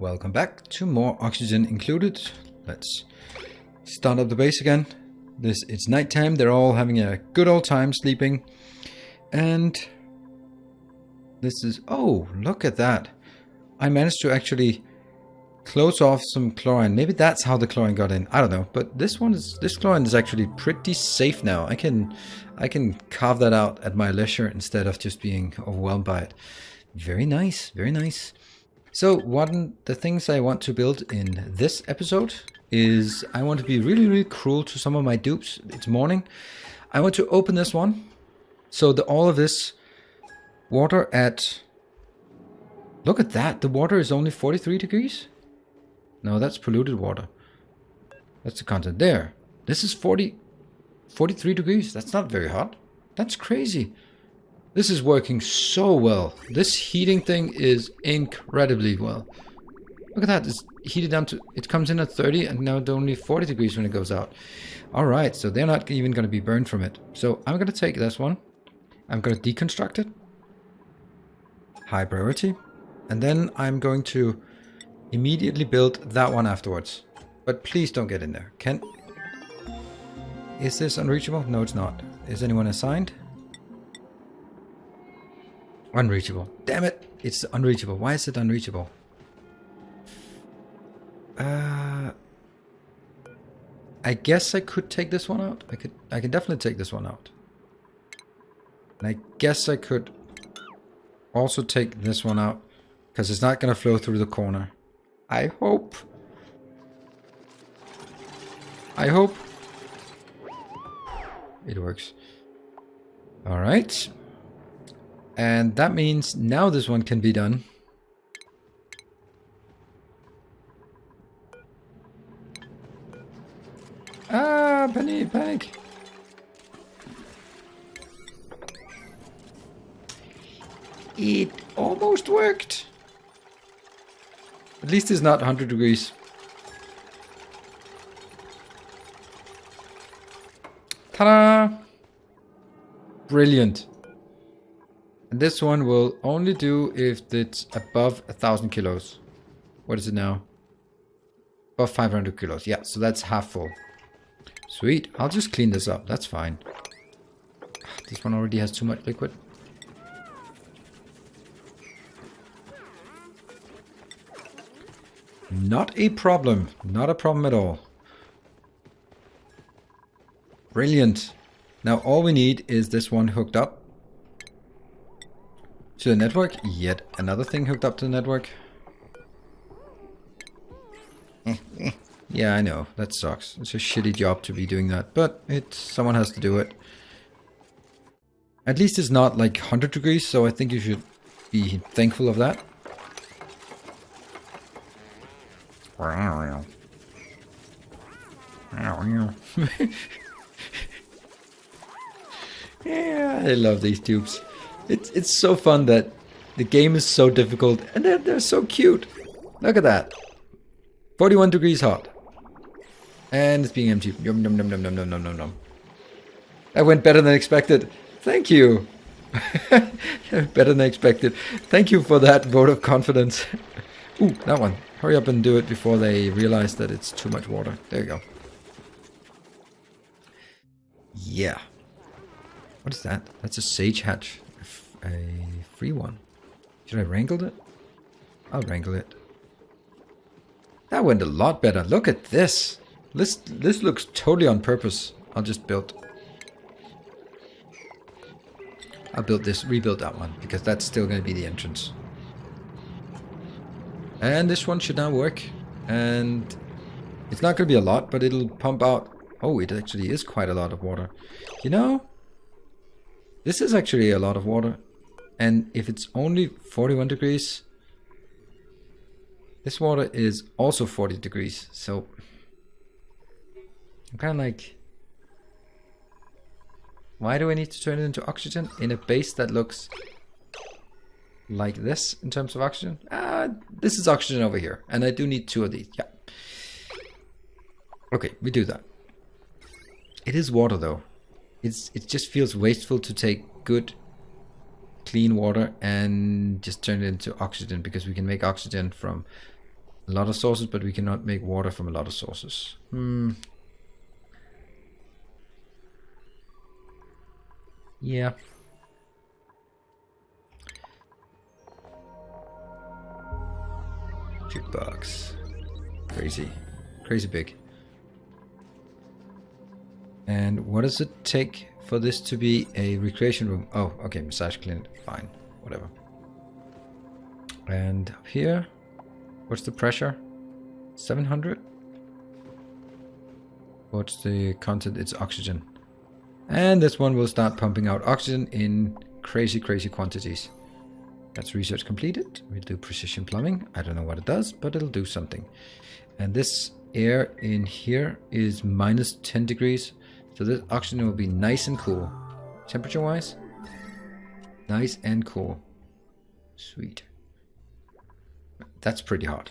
Welcome back to more oxygen included. Let's start up the base again. It's nighttime. They're all having a good old time sleeping. And this is, oh, look at that. I managed to actually close off some chlorine. Maybe that's how the chlorine got in. I don't know. But this chlorine is actually pretty safe now. I can carve that out at my leisure instead of just being overwhelmed by it. Very nice, very nice. So the things I want to build in this episode is I want to be really, really cruel to some of my dupes. It's morning. I want to open this one. So all of this water at... Look at that. The water is only 43 degrees. No, that's polluted water. That's the content there. This is 43 degrees. That's not very hot. That's crazy. This is working so well. This heating thing is incredibly well. Look at that. It's heated down to... It comes in at 30 and now it's only 40 degrees when it goes out. Alright, so they're not even going to be burned from it. So I'm going to take this one. I'm going to deconstruct it. High priority. And then I'm going to immediately build that one afterwards. But please don't get in there. Is this unreachable? No, it's not. Is anyone assigned? Unreachable. Damn it! It's unreachable. Why is it unreachable? I guess I could take this one out. I can definitely take this one out. And I guess I could also take this one out because it's not going to flow through the corner. I hope. It works. All right. And that means now this one can be done. Ah, panic. It almost worked. At least it's not 100 degrees. Ta-da! Brilliant. And this one will only do if it's above 1,000 kilos. What is it now? Above 500 kilos. Yeah, so that's half full. Sweet. I'll just clean this up. That's fine. This one already has too much liquid. Not a problem. Not a problem at all. Brilliant. Now all we need is this one hooked up to the network. Yet another thing hooked up to the network. Yeah, I know. That sucks. It's a shitty job to be doing that. But someone has to do it. At least it's not like 100 degrees. So I think you should be thankful of that. Yeah, I love these tubes. It's so fun that the game is so difficult and they're so cute. Look at that. 41 degrees hot. And it's being emptied. Yum, yum, yum, yum, yum, yum, yum, yum. That went better than expected. Thank you. Better than expected. Thank you for that vote of confidence. Ooh, that one. Hurry up and do it before they realize that it's too much water. There you go. Yeah. What is that? That's a sage hatch. A free one. Should I wrangle it? I'll wrangle it. That went a lot better. Look at this. This looks totally on purpose. I'll just build. I'll rebuild that one because that's still going to be the entrance. And this one should now work. And it's not going to be a lot, but it'll pump out. Oh, it actually is quite a lot of water. You know, this is actually a lot of water. And if it's only 41 degrees, this water is also 40 degrees. So I'm kind of like, why do I need to turn it into oxygen in a base that looks like this in terms of oxygen? This is oxygen over here. And I do need 2 of these. Yeah. Okay, we do that. It is water though. It just feels wasteful to take good clean water and just turn it into oxygen, because we can make oxygen from a lot of sources, but we cannot make water from a lot of sources. Yeah. Jukebox. Crazy. Crazy big. And what does it take for this to be a recreation room? Oh, okay, massage clinic. Fine. Whatever. And up here, what's the pressure? 700? What's the content? It's oxygen. And this one will start pumping out oxygen in crazy, crazy quantities. That's research completed. We'll do precision plumbing. I don't know what it does, but it'll do something. And this air in here is minus 10 degrees. So this oxygen will be nice and cool. Temperature-wise, nice and cool. Sweet. That's pretty hot.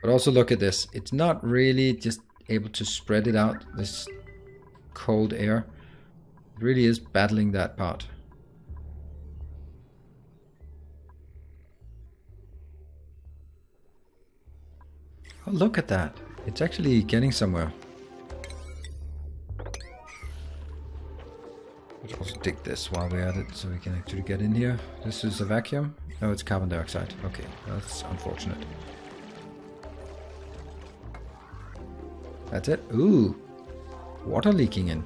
But also look at this. It's not really just able to spread it out, this cold air. It really is battling that part. Oh, look at that. It's actually getting somewhere. Let's also dig this while we're at it so we can actually get in here. This is a vacuum. No, it's carbon dioxide. Okay, that's unfortunate. That's it. Ooh, water leaking in.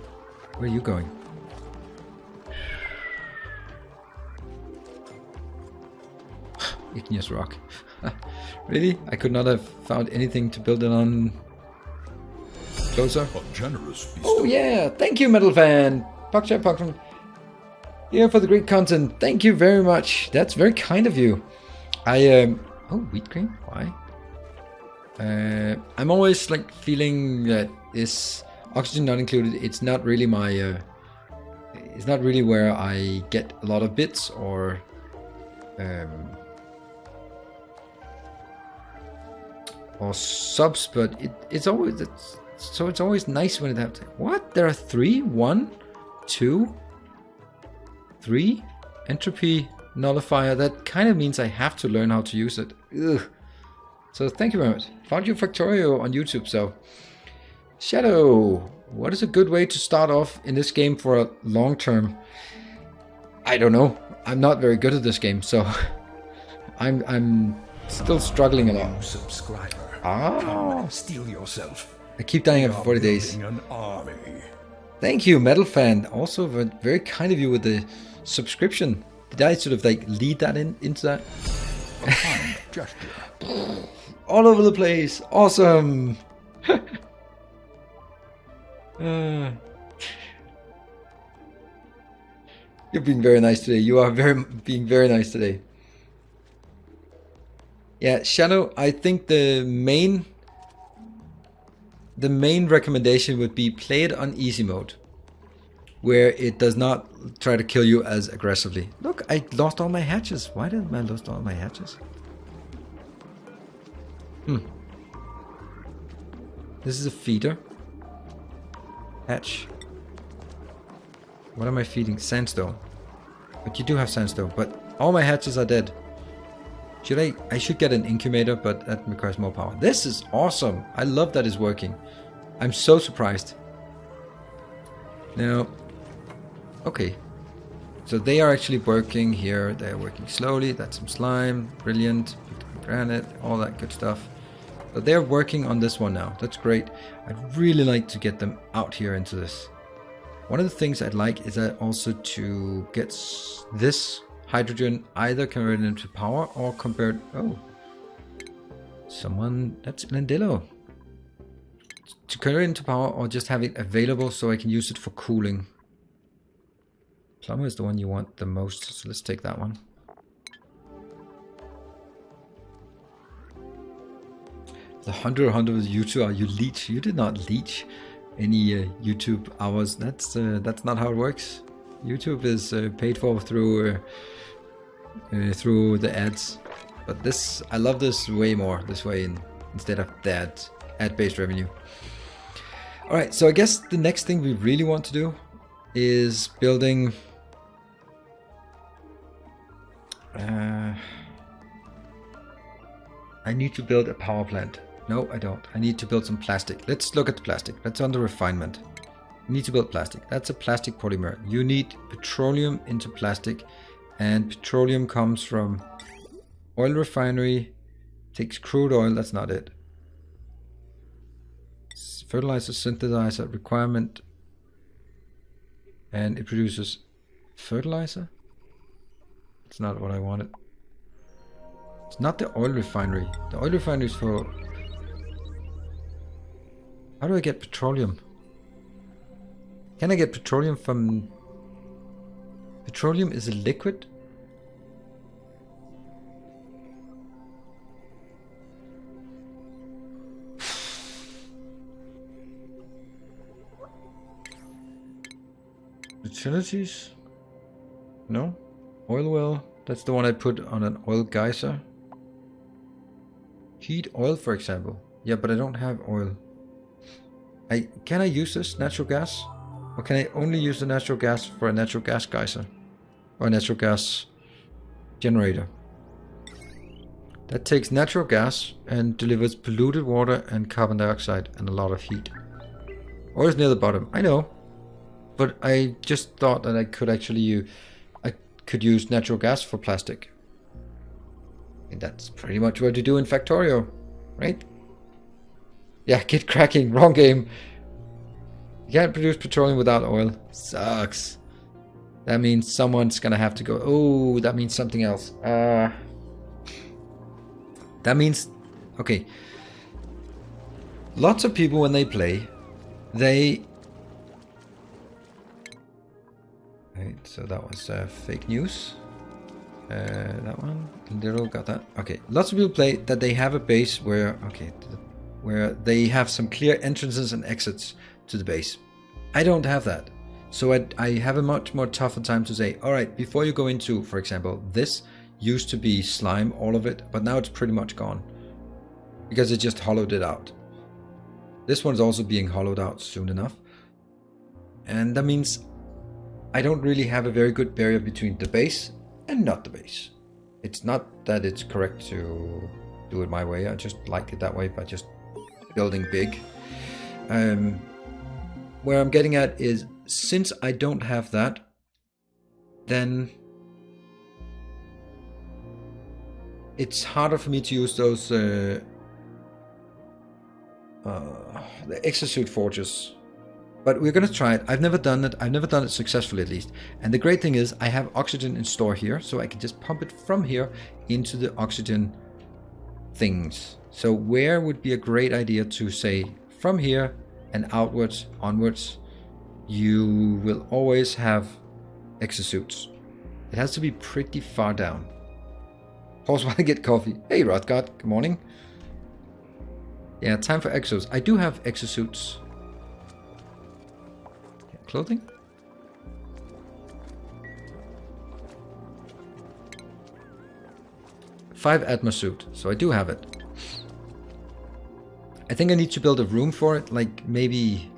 Where are you going? Igneous rock. Really? I could not have found anything to build it on closer? Oh yeah! Thank you, Metal Fan! Puckshot here for the great content. Thank you very much. That's very kind of you. Oh, wheat cream? Why? I'm always like feeling that this oxygen not included, it's not really my it's not really where I get a lot of bits or subs, but it's always nice when it happens. What? There are 3? 1, 2, 3 entropy nullifier. That kind of means I have to learn how to use it. Ugh. So thank you very much. Found you Factorio on YouTube. So Shadow, what is a good way to start off in this game for a long term? I don't know. I'm not very good at this game, so I'm still struggling a lot. Subscriber. Ah, steal yourself. I keep dying after 40 days. An army. Thank you, Metal Fan. Also, very kind of you with the subscription. Did I sort of like lead that into that? A kind gesture. All over the place. Awesome. You're being very nice today. You are being very nice today. Yeah, Shadow, I think the main recommendation would be play it on easy mode, where it does not try to kill you as aggressively. Look, I lost all my hatches. Why did I lose all my hatches? This is a feeder. Hatch. What am I feeding? Sandstone. But you do have sandstone, but all my hatches are dead. I should get an incubator, but that requires more power. This is awesome. I love that it's working. I'm so surprised. Now, okay. So they are actually working here. They're working slowly. That's some slime. Brilliant. Granite. All that good stuff. But they're working on this one now. That's great. I'd really like to get them out here into this. One of the things I'd like is also to get this hydrogen either converted into power or convert... Oh. Someone... That's Landillo. To convert it into power or just have it available so I can use it for cooling. Plumber is the one you want the most, so let's take that one. The 100 with YouTube, you leech. You did not leech any YouTube hours. That's not how it works. YouTube is paid for through the ads, but this, I love this way more this way instead of that ad-based revenue. All right, so I guess the next thing we really want to do is building I need to build a power plant. No, I don't. I need to build some plastic. Let's look at the plastic. That's under refinement. You need to build plastic. That's a plastic polymer. You need petroleum into plastic. And petroleum comes from oil refinery. Takes crude oil. That's not it. Fertilizer synthesizer requirement. And it produces fertilizer. It's not what I wanted. It's not the oil refinery. The oil refinery is for... How do I get petroleum? Can I get petroleum from... Petroleum is a liquid? Utilities? No? Oil well? That's the one I put on an oil geyser. Heat oil, for example. Yeah, but I don't have oil. Can I use this natural gas? Or can I only use the natural gas for a natural gas geyser? Or a natural gas generator? That takes natural gas and delivers polluted water and carbon dioxide and a lot of heat. Oil's near the bottom, I know. But I just thought that I could actually use natural gas for plastic. And that's pretty much what you do in Factorio, right? Yeah, get cracking. Wrong game. You can't produce petroleum without oil. Sucks. That means someone's gonna have to go. Oh, that means something else. That means... Okay. Lots of people, when they play, they... Right, so that was fake news. That one. Little got that. Okay. Lots of people play that they have a base where... Okay. Where they have some clear entrances and exits to the base. I don't have that. So I have a much more tougher time to say, alright, before you go into, for example, this used to be slime, all of it, but now it's pretty much gone. Because it just hollowed it out. This one's also being hollowed out soon enough. And that means I don't really have a very good barrier between the base and not the base. It's not that it's correct to do it my way, I just like it that way by just building big. Where I'm getting at is, since I don't have that, then it's harder for me to use those the exosuit forges. But we're gonna try it. I've never done it. I've never done it successfully, at least. And the great thing is I have oxygen in store here, so I can just pump it from here into the oxygen things. So where would be a great idea to say from here and outwards, onwards, you will always have exosuits. It has to be pretty far down. Pause while I get coffee. Hey Rodgard, good morning. Yeah, time for exos. I do have exosuits. Clothing? Five atmosuit, so I do have it. I think I need to build a room for it, like maybe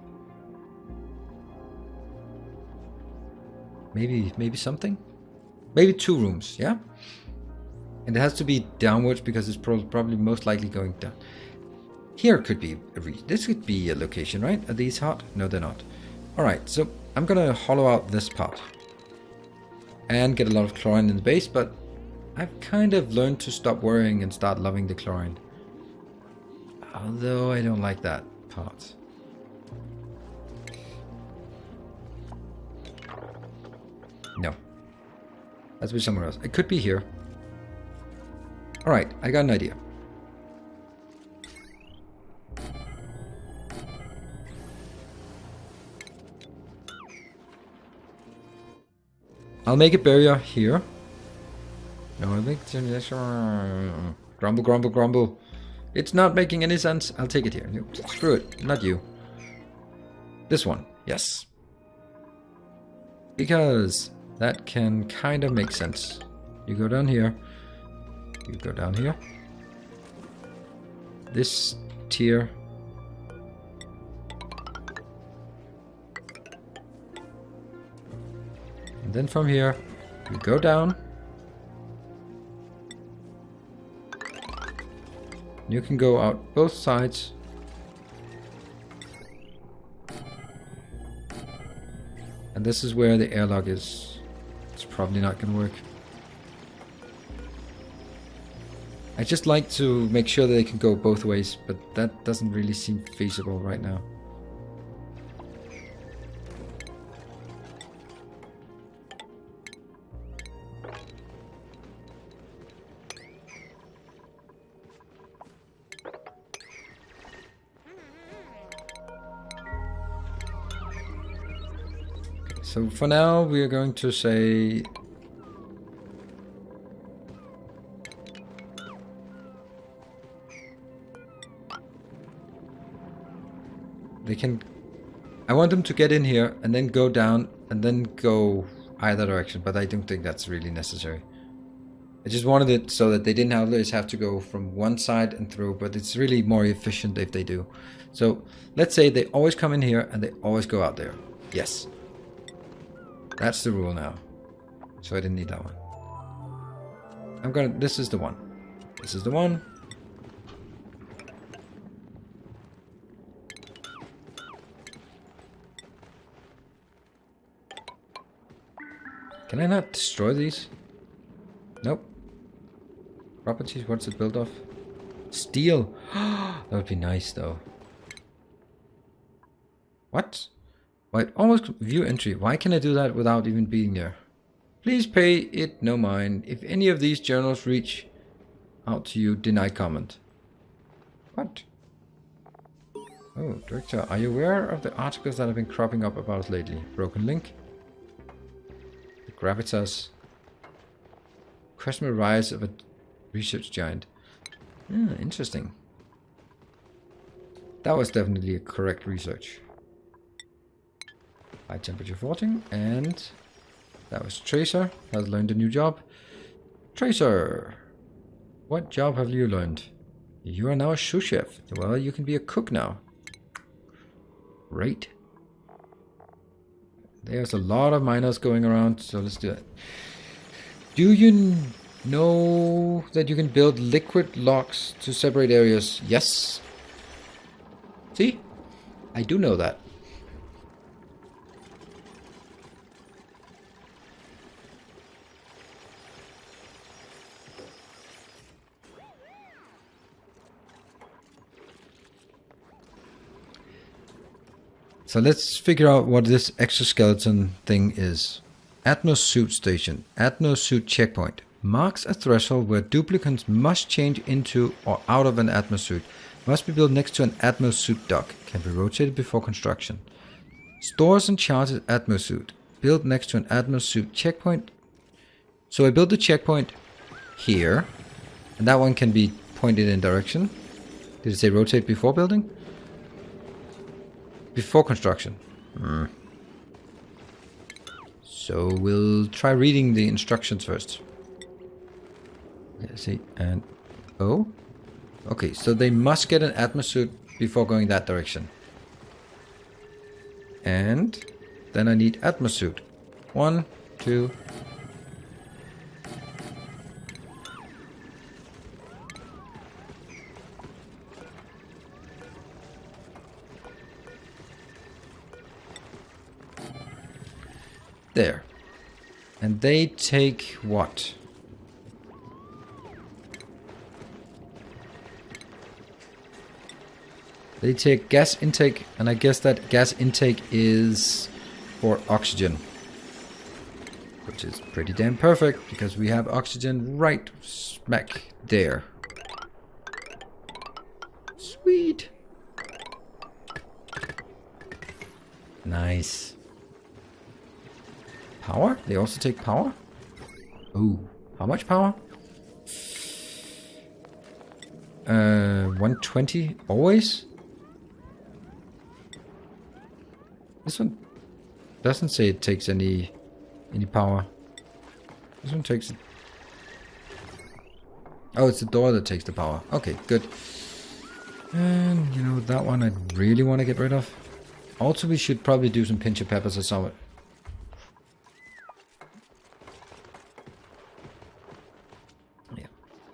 something? Maybe 2 rooms, yeah? And it has to be downwards because it's probably most likely going down. Here could be this could be a location, right? Are these hot? No, they're not. Alright, so I'm gonna hollow out this part. And get a lot of chlorine in the base, but I've kind of learned to stop worrying and start loving the chlorine. Although I don't like that part. No. Has to be somewhere else. It could be here. Alright, I got an idea. I'll make a barrier here. No, I think grumble, grumble, grumble. It's not making any sense. I'll take it here. Screw it, not you. This one, yes. Because that can kind of make sense. You go down here. You go down here. This tier. And then from here, you go down. You can go out both sides. And this is where the airlock is. It's probably not going to work. I just like to make sure that they can go both ways, but that doesn't really seem feasible right now. So for now, we are going to say they can. I want them to get in here and then go down and then go either direction, but I don't think that's really necessary. I just wanted it so that they didn't always have to go from one side and through, but it's really more efficient if they do. So let's say they always come in here and they always go out there. Yes. That's the rule now. So I didn't need that one. This is the one. This is the one. Can I not destroy these? Nope. Properties, what's it built off? Steel. That would be nice though. What? Wait, almost view entry. Why can I do that without even being there? Please pay it no mind. If any of these journals reach out to you, deny comment. What? Oh, Director, are you aware of the articles that have been cropping up about us lately? Broken link? The gravitas. Questionable rise of a research giant. Interesting. That was definitely a correct research. High temperature faulting, and that was Tracer, has learned a new job. Tracer, what job have you learned? You are now a sous chef. Well, you can be a cook now. Great. There's a lot of miners going around, so let's do it. Do you know that you can build liquid locks to separate areas? Yes. See? I do know that. So let's figure out what this exoskeleton thing is. Atmosuit station. Atmosuit checkpoint. Marks a threshold where duplicates must change into or out of an atmosuit. Must be built next to an atmosuit dock. Can be rotated before construction. Stores and charges atmosuit. Built next to an atmosuit checkpoint. So I built the checkpoint here. And that one can be pointed in direction. Did it say rotate before building? Before construction. So we'll try reading the instructions first. Let's see, and oh, okay. So they must get an atmosuit before going that direction. And then I need atmosuit. 1, 2. There. And they take what? They take gas intake, and I guess that gas intake is for oxygen. Which is pretty damn perfect, because we have oxygen right smack there. Sweet. Nice. Power? They also take power? Ooh. How much power? 120 always? This one doesn't say it takes any power. This one takes it. Oh, it's the door that takes the power. Okay, good. And you know, that one I really want to get rid of. Also, we should probably do some pinch of peppers or something.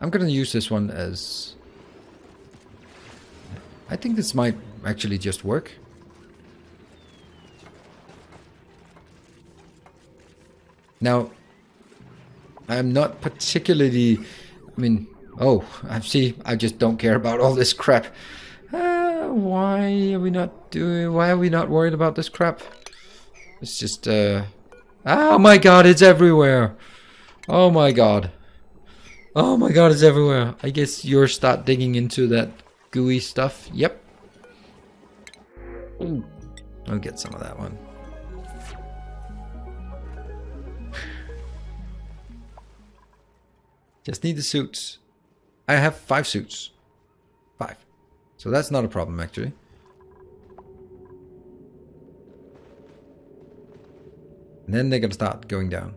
I'm gonna use this one as I think this might actually just work. Now, I'm not particularly... I mean, oh, I see. I just don't care about all this crap. Why are we not worried about this crap? It's just, oh my god, it's everywhere! Oh my god. Oh my god, it's everywhere. I guess you'll start digging into that gooey stuff. Yep. Ooh. I'll get some of that one. Just need the suits. I have 5 suits. 5. So that's not a problem, actually. And then they're gonna start going down.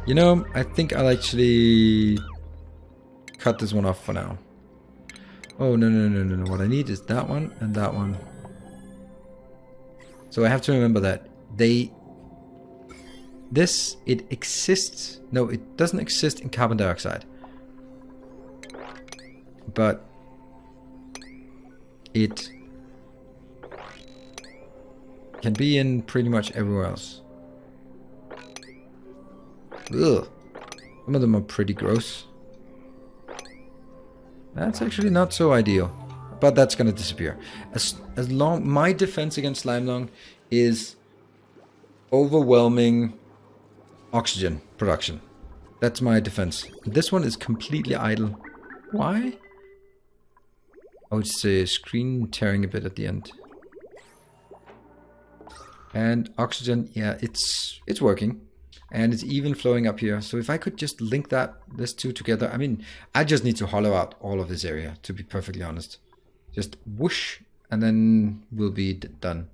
You know, I think I'll actually cut this one off for now. Oh, no. What I need is that one and that one. So I have to remember that it exists. No, it doesn't exist in carbon dioxide. But it can be in pretty much everywhere else. Ugh. Some of them are pretty gross. That's actually not so ideal. But that's gonna disappear. As long my defense against slime lung is overwhelming oxygen production. That's my defense. This one is completely idle. Why? Oh, it's screen tearing a bit at the end. And oxygen, yeah, it's working. And it's even flowing up here. So if I could just link this two together. I mean, I just need to hollow out all of this area, to be perfectly honest. Just whoosh, and then we'll be done.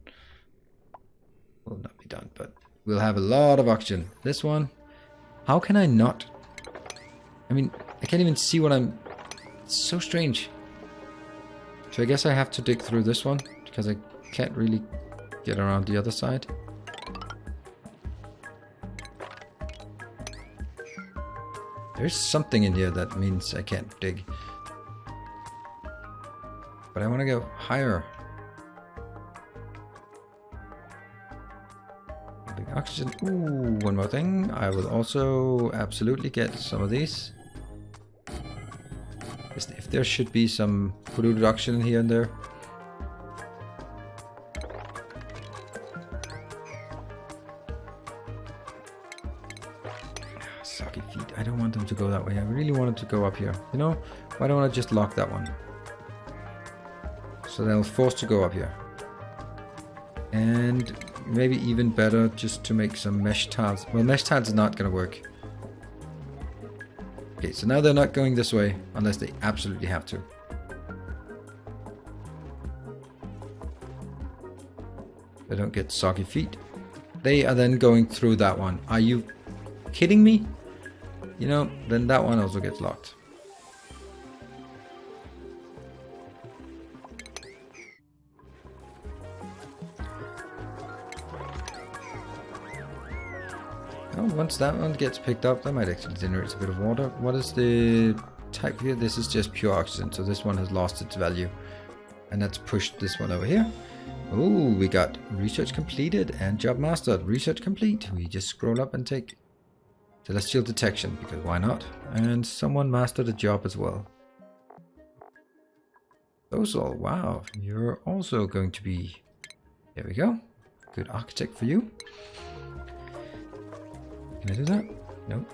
Will not be done, but we'll have a lot of oxygen. This one, how can I not? I mean, I can't even see what I'm... It's so strange. So I guess I have to dig through this one, because I can't really get around the other side. There's something in here that means I can't dig. But I want to go higher. Big oxygen. Ooh, one more thing. I will also absolutely get some of these. If there should be some polluted oxygen here and there. Soggy feet. I don't want them to go that way. I really want them to go up here. You know, why don't I just lock that one? So they'll force to go up here. And maybe even better just to make some mesh tiles. Well, mesh tiles is not going to work. Okay, so now they're not going this way unless they absolutely have to. They don't get soggy feet. They are then going through that one. Are you kidding me? You know, then that one also gets locked. Oh, once that one gets picked up, that might actually generate a bit of water. What is the type here? This is just pure oxygen, so this one has lost its value. And that's pushed this one over here. Oh, we got research completed and job mastered. Research complete. We just scroll up and take celestial detection, because why not? And someone mastered a job as well. Those all, wow. You're also going to be... There we go. Good architect for you. Can I do that? No.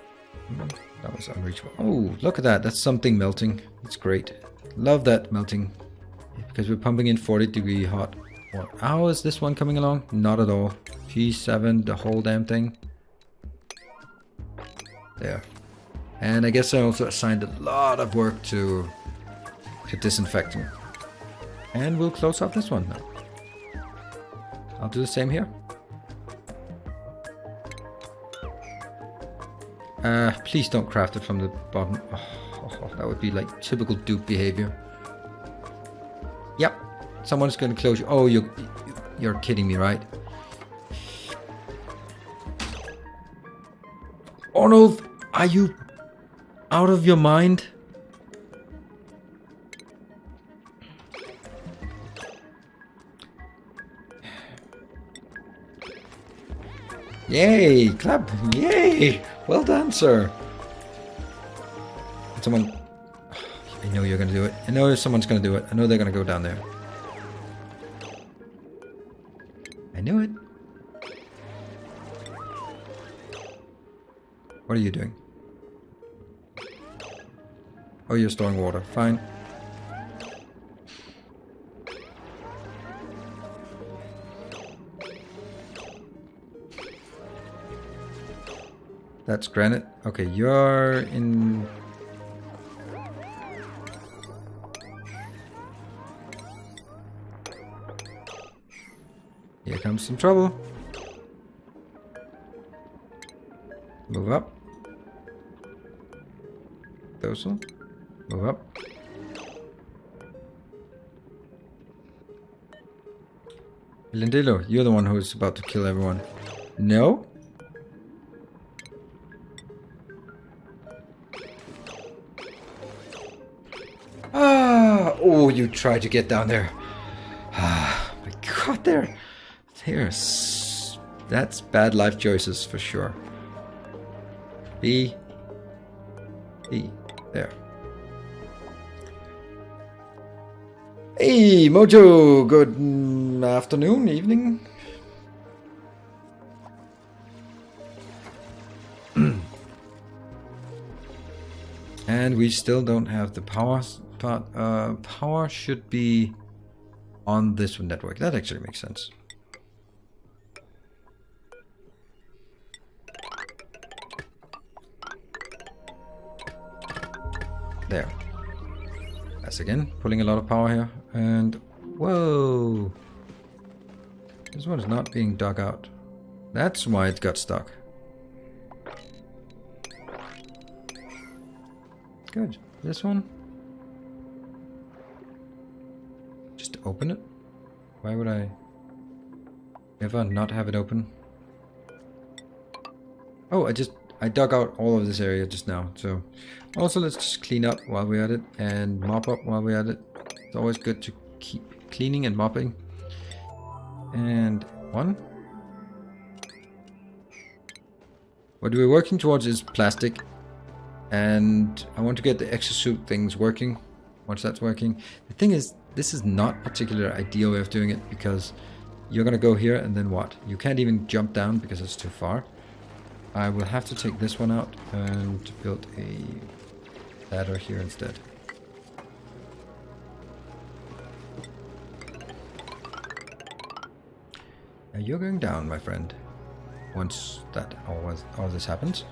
That was unreachable. Oh, look at that. That's something melting. It's great. Love that melting. Because we're pumping in 40-degree hot water. How is this one coming along? Not at all. P7, the whole damn thing. There. And I guess I also assigned a lot of work to disinfecting. And we'll close off this one now. I'll do the same here. Please don't craft it from the bottom. Oh, that would be like typical dupe behavior. Yep. Someone's going to close you. Oh, you're kidding me, right? Arnold, are you out of your mind? Yay! Clap! Yay! Well done, sir. Someone... I know you're gonna do it. I know someone's gonna do it. I know they're gonna go down there. I knew it. What are you doing? Oh, you're storing water. Fine. That's granite. Okay, you're in... Here comes some trouble. Move up. Docile. Move up. Lindilo, you're the one who's about to kill everyone. No? Ah! Oh, you tried to get down there. Ah, my God, there's... That's bad life choices for sure. B. There. Hey, Mojo! Good afternoon, evening. And we still don't have the power part. Power should be on this network. That actually makes sense. There. That's again pulling a lot of power here. And whoa, this one is not being dug out. That's why it got stuck. Good. This one, just open it. Why would I ever not have it open? Oh, I dug out all of this area just now. So also let's just clean up while we're at it and mop up while we're at it. It's always good to keep cleaning and mopping. And one. What we're working towards is plastic. And I want to get the exosuit things working. Once that's working. The thing is, this is not particularly ideal way of doing it because you're going to go here and then what? You can't even jump down because it's too far. I will have to take this one out and build a ladder here instead. Now you're going down, my friend. Once that all this happens.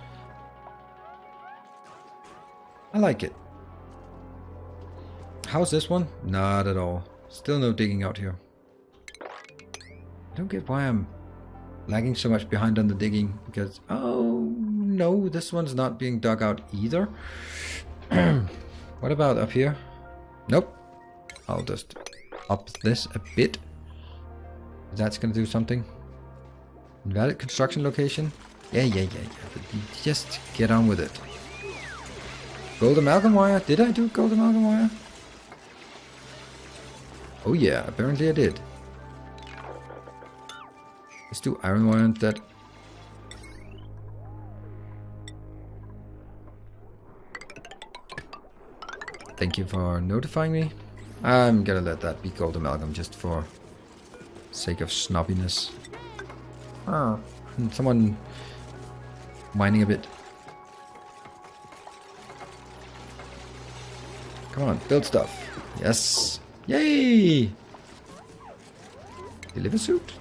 I like it. How's this one? Not at all. Still no digging out here. I don't get why I'm lagging so much behind on the digging because, oh no, this one's not being dug out either. What about up here? Nope. I'll just up this a bit. That's gonna do something. Invalid construction location. Yeah. But just get on with it. Gold amalgam wire. Did I do gold amalgam wire? Oh yeah, apparently I did. Let's do iron wire instead. Thank you for notifying me. I'm gonna let that be gold amalgam just for sake of snobbiness. Ah, someone whining a bit. Come on, build stuff. Yes. Yay! Deliver suit.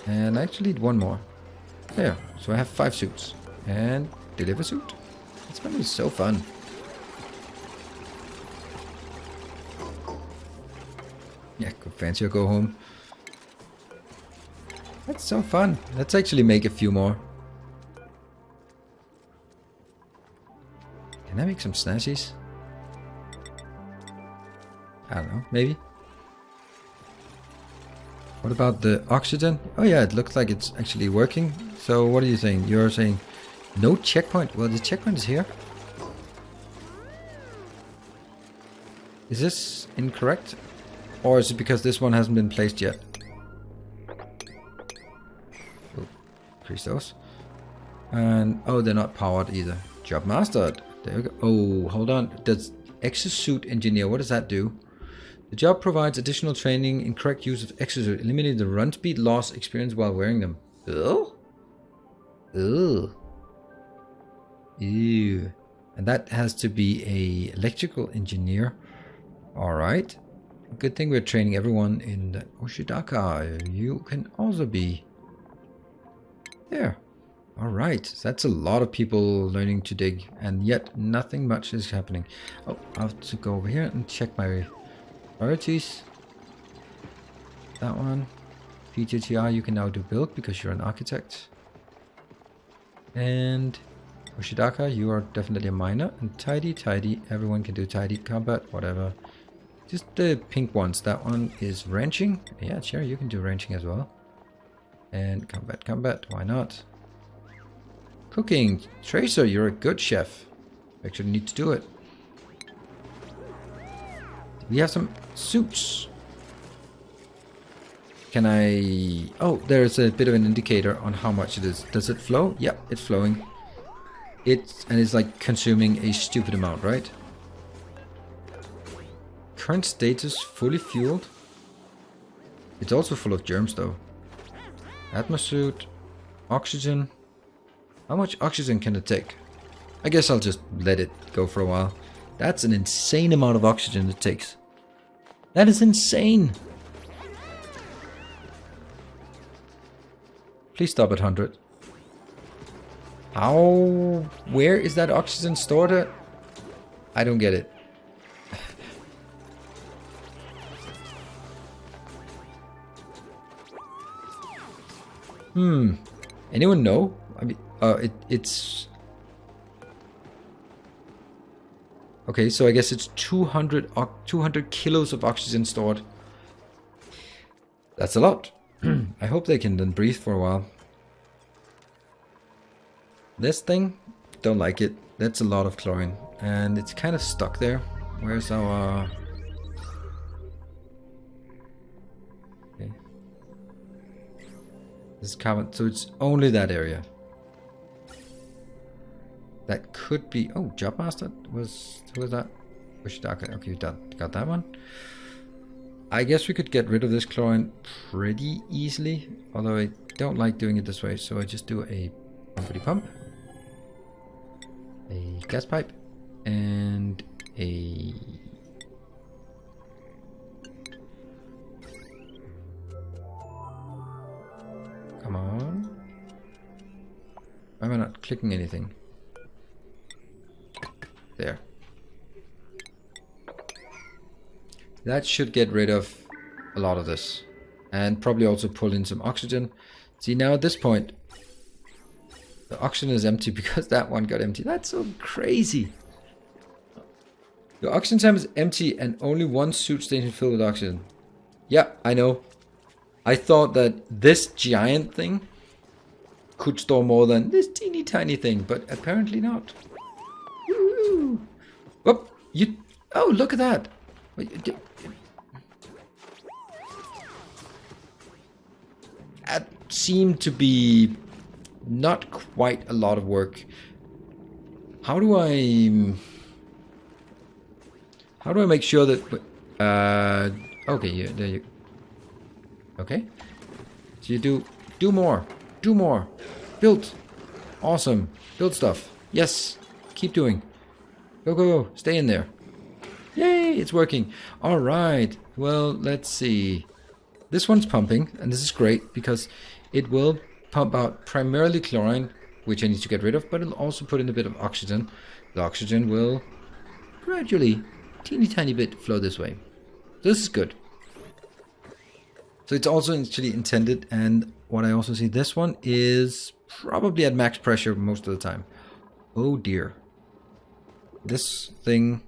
And I actually need one more. There. So I have 5 suits. And deliver suit. It's gonna be so fun. Yeah, go fancy or go home. That's so fun. Let's actually make a few more. Can I make some snazzies? I don't know, maybe. What about the oxygen? Oh yeah, it looks like it's actually working. So what are you saying? You're saying no checkpoint? Well, the checkpoint is here. Is this incorrect? Or is it because this one hasn't been placed yet? increase those. And oh, they're not powered either. Job mastered. There we go. Oh, hold on. Does exosuit engineer, what does that do? The job provides additional training in correct use of exosuit, eliminating the run speed loss experienced while wearing them. Ugh. Ugh. Ew. And that has to be a electrical engineer. Alright. Good thing we're training everyone in the Oshidaka. You can also be there. Alright. That's a lot of people learning to dig. And yet nothing much is happening. Oh, I have to go over here and check my priorities. That one. PTTR, you can now do build because you're an architect. And Oshidaka, you are definitely a miner. And tidy. Everyone can do tidy combat, whatever. Just the pink ones. That one is ranching. Yeah, sure, you can do ranching as well. And combat. Why not? Cooking. Tracer, you're a good chef. Actually need to do it. We have some suits. Can I... Oh, there's a bit of an indicator on how much it is. Does it flow? Yep, it's flowing. And it's like consuming a stupid amount, right? Current status fully fueled. It's also full of germs though. Atmosuit. Oxygen. How much oxygen can it take? I guess I'll just let it go for a while. That's an insane amount of oxygen it takes. That is insane. Please stop at 100. How? Where is that oxygen stored at? I don't get it. Anyone know? I mean, it's... Okay, so I guess it's 200 kilos of oxygen stored. That's a lot. I hope they can then breathe for a while. This thing, don't like it. That's a lot of chlorine. And it's kind of stuck there. Where's our... Okay. This is carbon, so it's only that area. That could be... Oh, Job Master? Who was that? Oshidaka. Okay, you got that one. I guess we could get rid of this chlorine pretty easily. Although I don't like doing it this way. So I just do a pumpity pump. A gas pipe. And a... Come on. Why am I not clicking anything? There. That should get rid of a lot of this. And probably also pull in some oxygen. See, now at this point, the oxygen is empty because that one got empty. That's so crazy. The oxygen tank is empty and only one suit station filled with oxygen. Yeah, I know. I thought that this giant thing could store more than this teeny tiny thing, but apparently not. Woo! Whoop! Oh, look at that! That seemed to be not quite a lot of work. How do I make sure that... okay, yeah, there you... Okay. So you do more. Do more. Build. Awesome. Build stuff. Yes. Keep doing. Go. Stay in there. Yay, it's working. All right. Well, let's see. This one's pumping, and this is great because it will pump out primarily chlorine, which I need to get rid of, but it'll also put in a bit of oxygen. The oxygen will gradually, teeny tiny bit, flow this way. This is good. So it's also actually intended, and what I also see, this one is probably at max pressure most of the time. Oh dear. This thing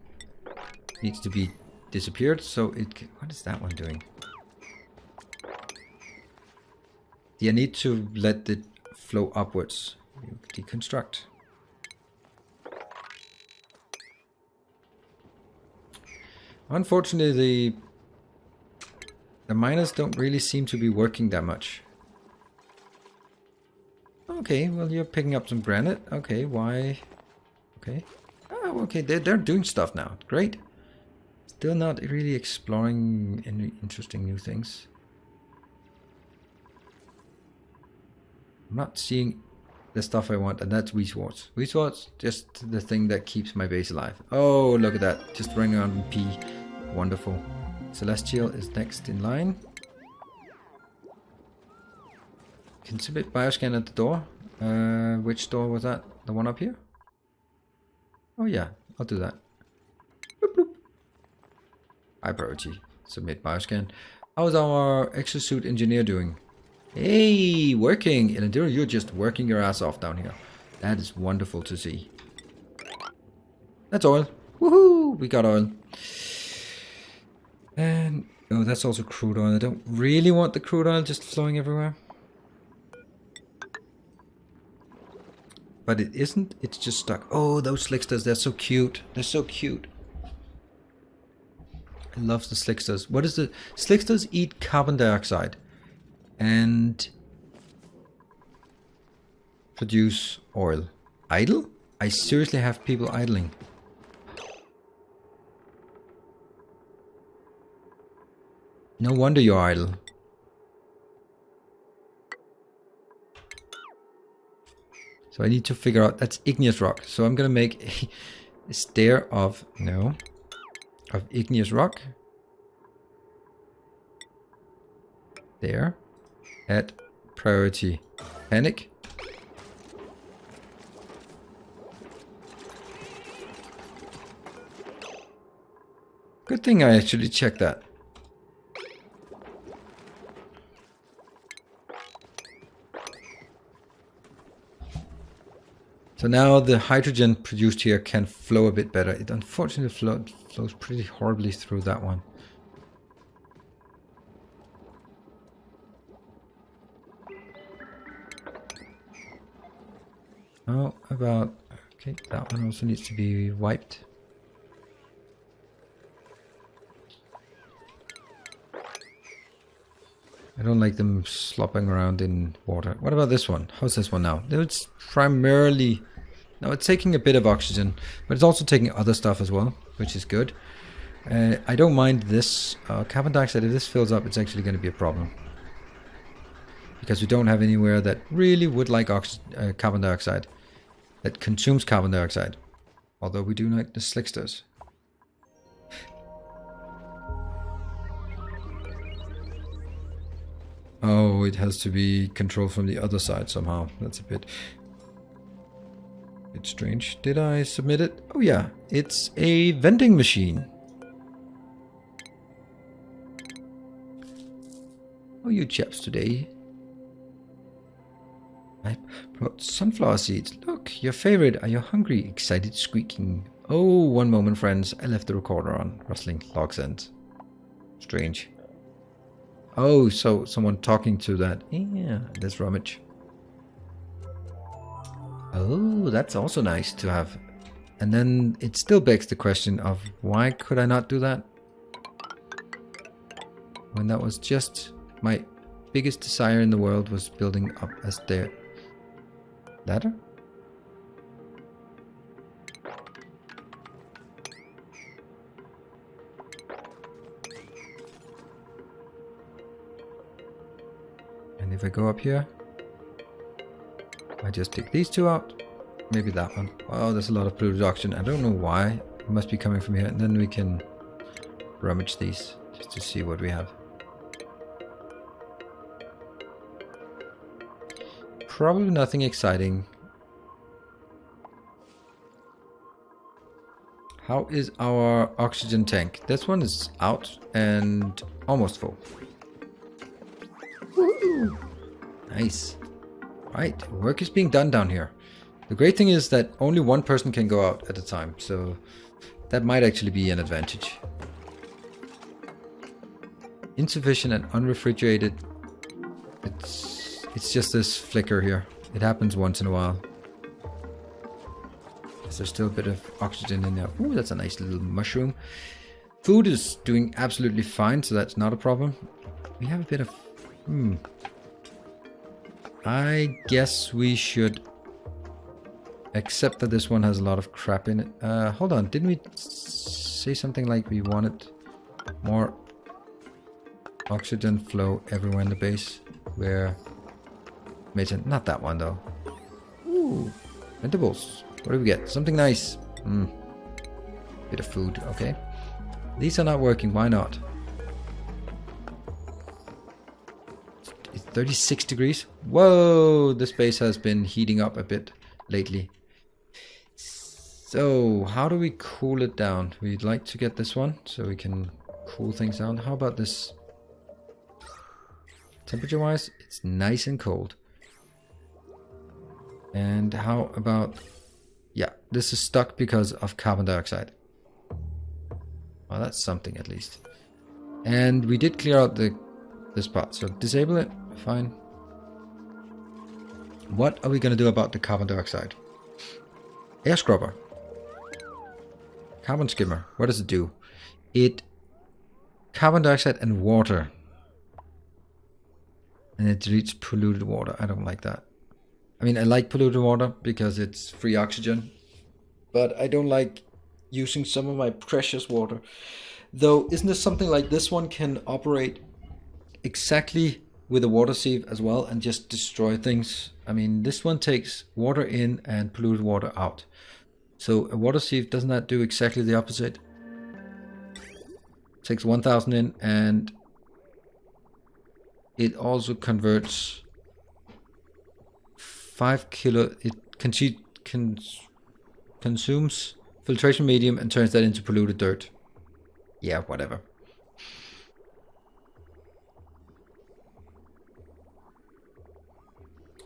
needs to be disappeared, so it... What is that one doing? Yeah, I need to let it flow upwards. Deconstruct. Unfortunately, the miners don't really seem to be working that much. Oh, Okay, well, you're picking up some granite. Okay, why? Okay. Oh, okay, they're doing stuff now. Great. Still not really exploring any interesting new things. I'm not seeing the stuff I want, and that's VODs. VODs, just the thing that keeps my base alive. Oh, look at that. Just running around in P. Wonderful. Celestial is next in line. Can submit bioscan at the door. Which door was that? The one up here? Oh yeah, I'll do that. Bloop, bloop. High priority. Submit bioscan. How's our exosuit engineer doing? Hey, working! Elendiro, you're just working your ass off down here. That is wonderful to see. That's oil. Woohoo! We got oil. And oh, that's also crude oil. I don't really want the crude oil just flowing everywhere. But it isn't. It's just stuck. Oh, those slicksters, they're so cute. They're so cute. I love the slicksters. What is the... Slicksters eat carbon dioxide and produce oil. Idle? I seriously have people idling. No wonder you're idle. So I need to figure out, that's igneous rock. So I'm gonna make a stair of, no, of igneous rock. There. At priority. Panic. Good thing I actually checked that. So now the hydrogen produced here can flow a bit better. It unfortunately flows pretty horribly through that one. How about... Okay, that one also needs to be wiped. I don't like them slopping around in water. What about this one? How's this one now? It's primarily... Now it's taking a bit of oxygen, but it's also taking other stuff as well, which is good. I don't mind this. Carbon dioxide, if this fills up, it's actually going to be a problem. Because we don't have anywhere that really would like carbon dioxide. That consumes carbon dioxide. Although we do like the slicksters. Oh, it has to be controlled from the other side somehow. That's a bit strange. Did I submit it? Oh yeah, it's a vending machine. Oh, you chaps today. I brought sunflower seeds. Look, your favorite. Are you hungry? Excited squeaking. Oh, one moment, friends. I left the recorder on. Rustling logs ends. Strange. Oh, so someone talking to that. Yeah, that's rummage. Oh, that's also nice to have. And then it still begs the question of why could I not do that? When that was just my biggest desire in the world was building up a stair. Ladder? And if I go up here, I just take these two out. Maybe that one. Oh, there's a lot of production. I don't know why. It must be coming from here. And then we can rummage these just to see what we have. Probably nothing exciting. How is our oxygen tank? This one is out and almost full. Woo! Nice. Right, work is being done down here. The great thing is that only one person can go out at a time, so that might actually be an advantage. Insufficient and unrefrigerated. It's just this flicker here. It happens once in a while. There's still a bit of oxygen in there. Ooh, that's a nice little mushroom. Food is doing absolutely fine, so that's not a problem. We have a bit of... I guess we should accept that this one has a lot of crap in it. Hold on, didn't we say something like we wanted more oxygen flow everywhere in the base? Where... Not that one though. Ooh, vegetables. What do we get? Something nice. Bit of food, okay. These are not working, why not? It's 36 degrees. Whoa, this base has been heating up a bit lately. So, how do we cool it down? We'd like to get this one, so we can cool things down. How about this? Temperature-wise, it's nice and cold. And how about... Yeah, this is stuck because of carbon dioxide. Well, that's something at least. And we did clear out this part, so disable it. Fine. What are we going to do about the carbon dioxide? Air scrubber. Carbon skimmer. What does it do? It... Carbon dioxide and water. And it deletes polluted water. I don't like that. I mean, I like polluted water because it's free oxygen. But I don't like using some of my precious water. Though, isn't there something like this one can operate exactly with a water sieve as well and just destroy things? I mean, this one takes water in and polluted water out. So a water sieve, doesn't that do exactly the opposite? Takes 1000 in and it also converts 5 kilo. It consumes filtration medium and turns that into polluted dirt. Yeah, whatever.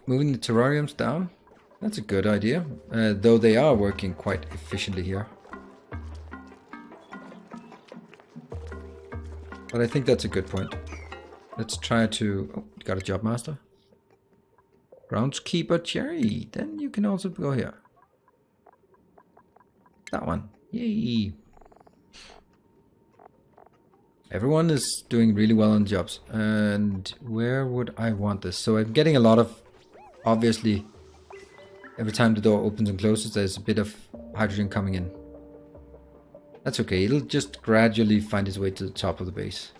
Moving the terrariums down. That's a good idea. Though they are working quite efficiently here. But I think that's a good point. Let's try to... Oh, got a job master. Groundskeeper Cherry. Then you can also go here. That one. Yay. Everyone is doing really well on jobs. And where would I want this? So I'm getting a lot of... Obviously, every time the door opens and closes, there's a bit of hydrogen coming in. That's okay. It'll just gradually find its way to the top of the base.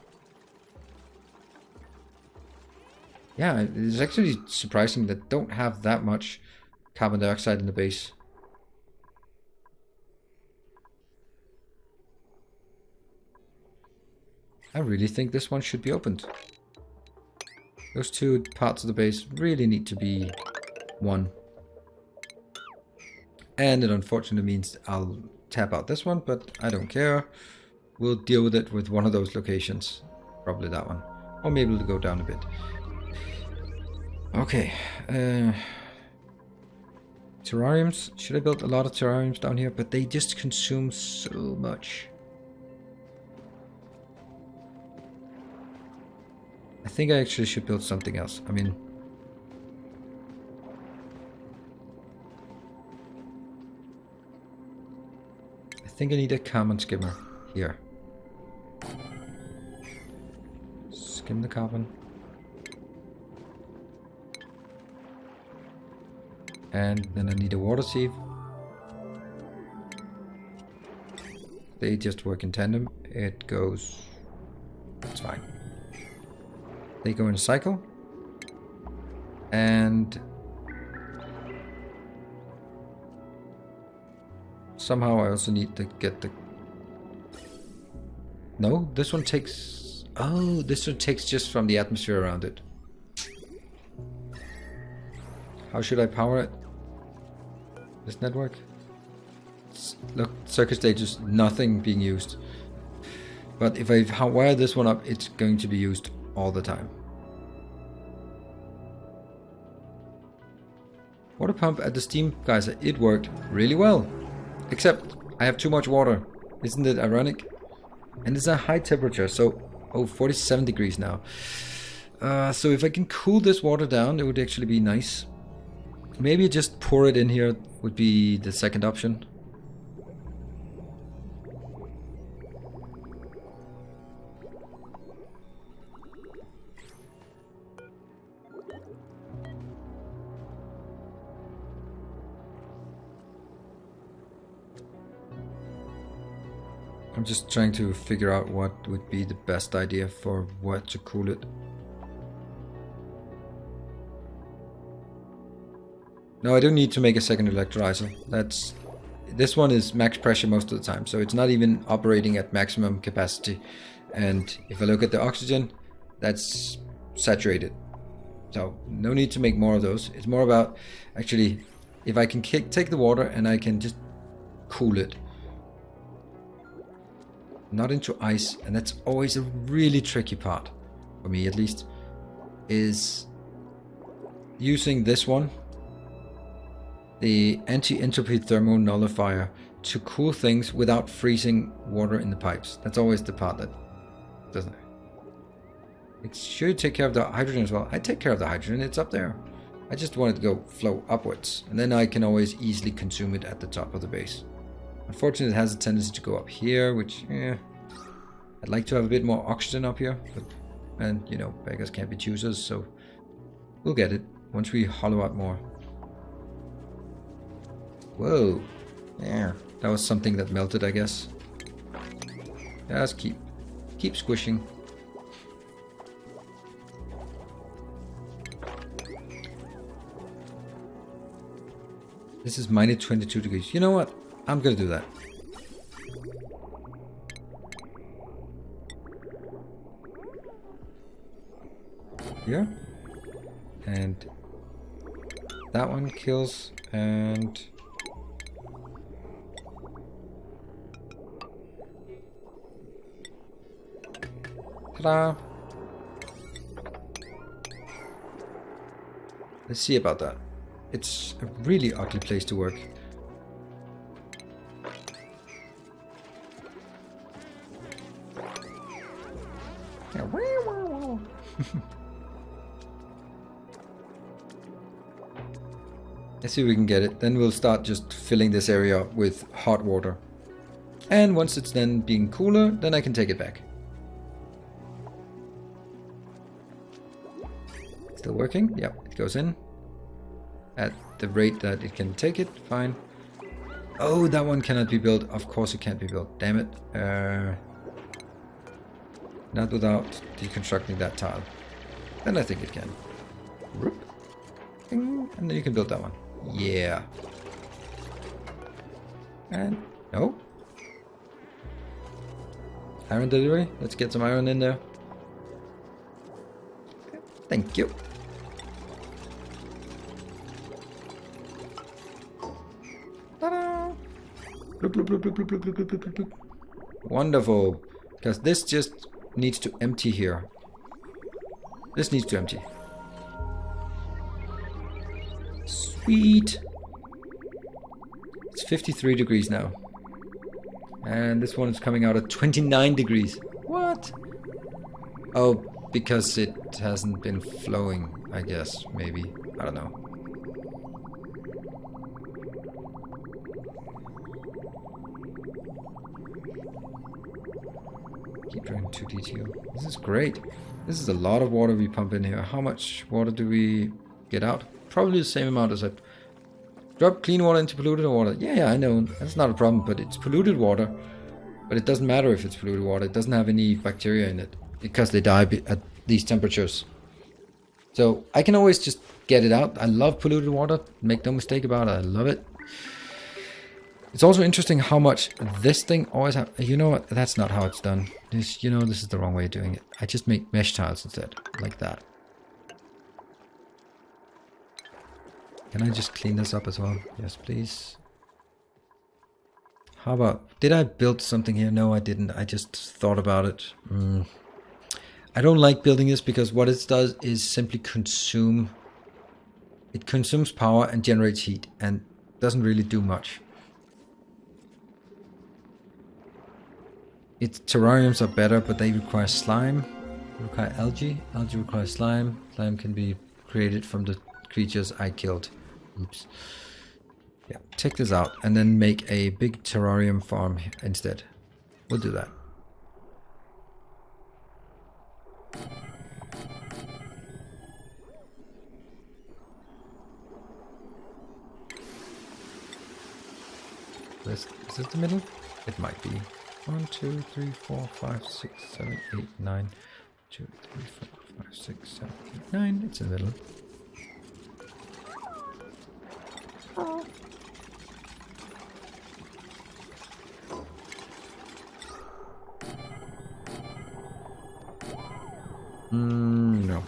Yeah, it's actually surprising that don't have that much carbon dioxide in the base. I really think this one should be opened. Those two parts of the base really need to be one. And it unfortunately means I'll tap out this one, but I don't care. We'll deal with it with one of those locations. Probably that one. Or maybe it'll go down a bit. Okay, terrariums. Should I build a lot of terrariums down here? But they just consume so much. I think I actually should build something else. I mean... I think I need a carbon skimmer here. Skim the carbon. And then I need a water sieve. They just work in tandem. It goes... It's fine. They go in a cycle. And... somehow I also need to get the... No, this one takes... Oh, this one takes just from the atmosphere around it. How should I power it? This network? Look, circuit stages, nothing being used. But if I wire this one up, it's going to be used all the time. Water pump at the steam geyser, it worked really well. Except I have too much water. Isn't it ironic? And it's a high temperature, so... Oh, 47 degrees now. So if I can cool this water down, it would actually be nice. Maybe just pour it in here would be the second option. I'm just trying to figure out what would be the best idea for what to cool it. No, I don't need to make a second electrolyzer. This one is max pressure most of the time, so it's not even operating at maximum capacity. And if I look at the oxygen, that's saturated. So no need to make more of those. It's more about actually if I can take the water and I can just cool it. Not into ice, and that's always a really tricky part, for me at least, is using this one, the anti-entropy thermal nullifier, to cool things without freezing water in the pipes. That's always the part that doesn't it? It should take care of the hydrogen as well. I take care of the hydrogen, it's up there. I just want it to go flow upwards, and then I can always easily consume it at the top of the base. Unfortunately, it has a tendency to go up here, which, I'd like to have a bit more oxygen up here, but, and, you know, beggars can't be choosers, so we'll get it once we hollow out more. Whoa. Yeah, that was something that melted, I guess. Just keep squishing. This is minus 22 degrees. You know what? I'm gonna do that. Here. And that one kills, and ta-da! Let's see about that. It's a really ugly place to work. Let's see if we can get it. Then we'll start just filling this area up with hot water. And once it's then being cooler, then I can take it back. Still working? Yep, it goes in. At the rate that it can take it, fine. Oh, that one cannot be built. Of course it can't be built. Damn it. Not without deconstructing that tile. Then I think it can. And then you can build that one. Yeah. And no. Iron delivery. Let's get some iron in there. Thank you. Ta-da! Bloop, bloop, bloop, bloop, bloop, bloop, bloop, bloop, bloop. Wonderful. Because this just needs to empty here. This needs to empty. Sweet. It's 53 degrees now. And this one is coming out at 29 degrees. What? Oh, because it hasn't been flowing, I guess, maybe. I don't know. Keep drawing 2D2. This is great. This is a lot of water we pump in here. How much water do we get out? Probably the same amount as I drop clean water into polluted water. Yeah, I know. That's not a problem, but it's polluted water. But it doesn't matter if it's polluted water. It doesn't have any bacteria in it because they die at these temperatures. So I can always just get it out. I love polluted water. Make no mistake about it. I love it. It's also interesting how much this thing always has. You know what? That's not how it's done. This, you know, this is the wrong way of doing it. I just make mesh tiles instead, like that. Can I just clean this up as well? Yes, please. How about... Did I build something here? No, I didn't. I just thought about it. I don't like building this because what it does is simply consume... It consumes power and generates heat and doesn't really do much. Its terrariums are better, but they require slime. They require algae. Algae requires slime. Slime can be created from the creatures I killed. Oops. Yeah, take this out and then make a big terrarium farm instead. We'll do that. Is this the middle? It might be. 1, 2, 3, 4, 5, 6, 7, 8, 9. 2, 3, 4, 5, 6, 7, 8, 9. It's a little. No.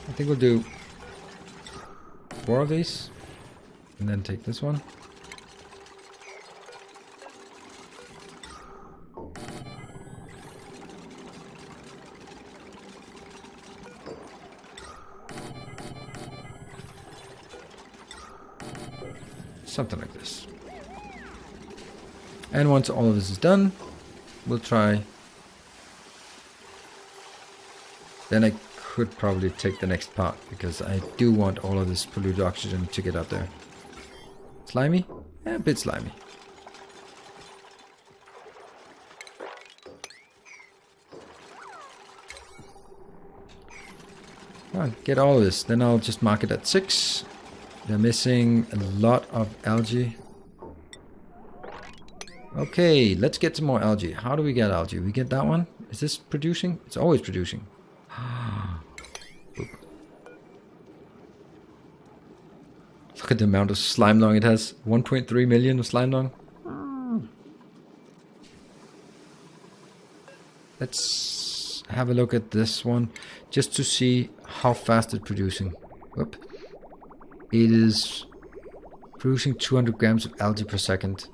I think we'll do 4 of these and then take this one. Something like this. And once all of this is done, we'll try. Then I could probably take the next part, because I do want all of this polluted oxygen to get up there. Slimy? Yeah, a bit slimy. I'll get all of this, then I'll just mark it at 6. They're missing a lot of algae. Okay, let's get some more algae. How do we get algae? We get that one? Is this producing? It's always producing. Look at the amount of slime dung it has. 1.3 million of slime dung. Let's have a look at this one just to see how fast it's producing. Whoop. It is producing 200 grams of algae per second.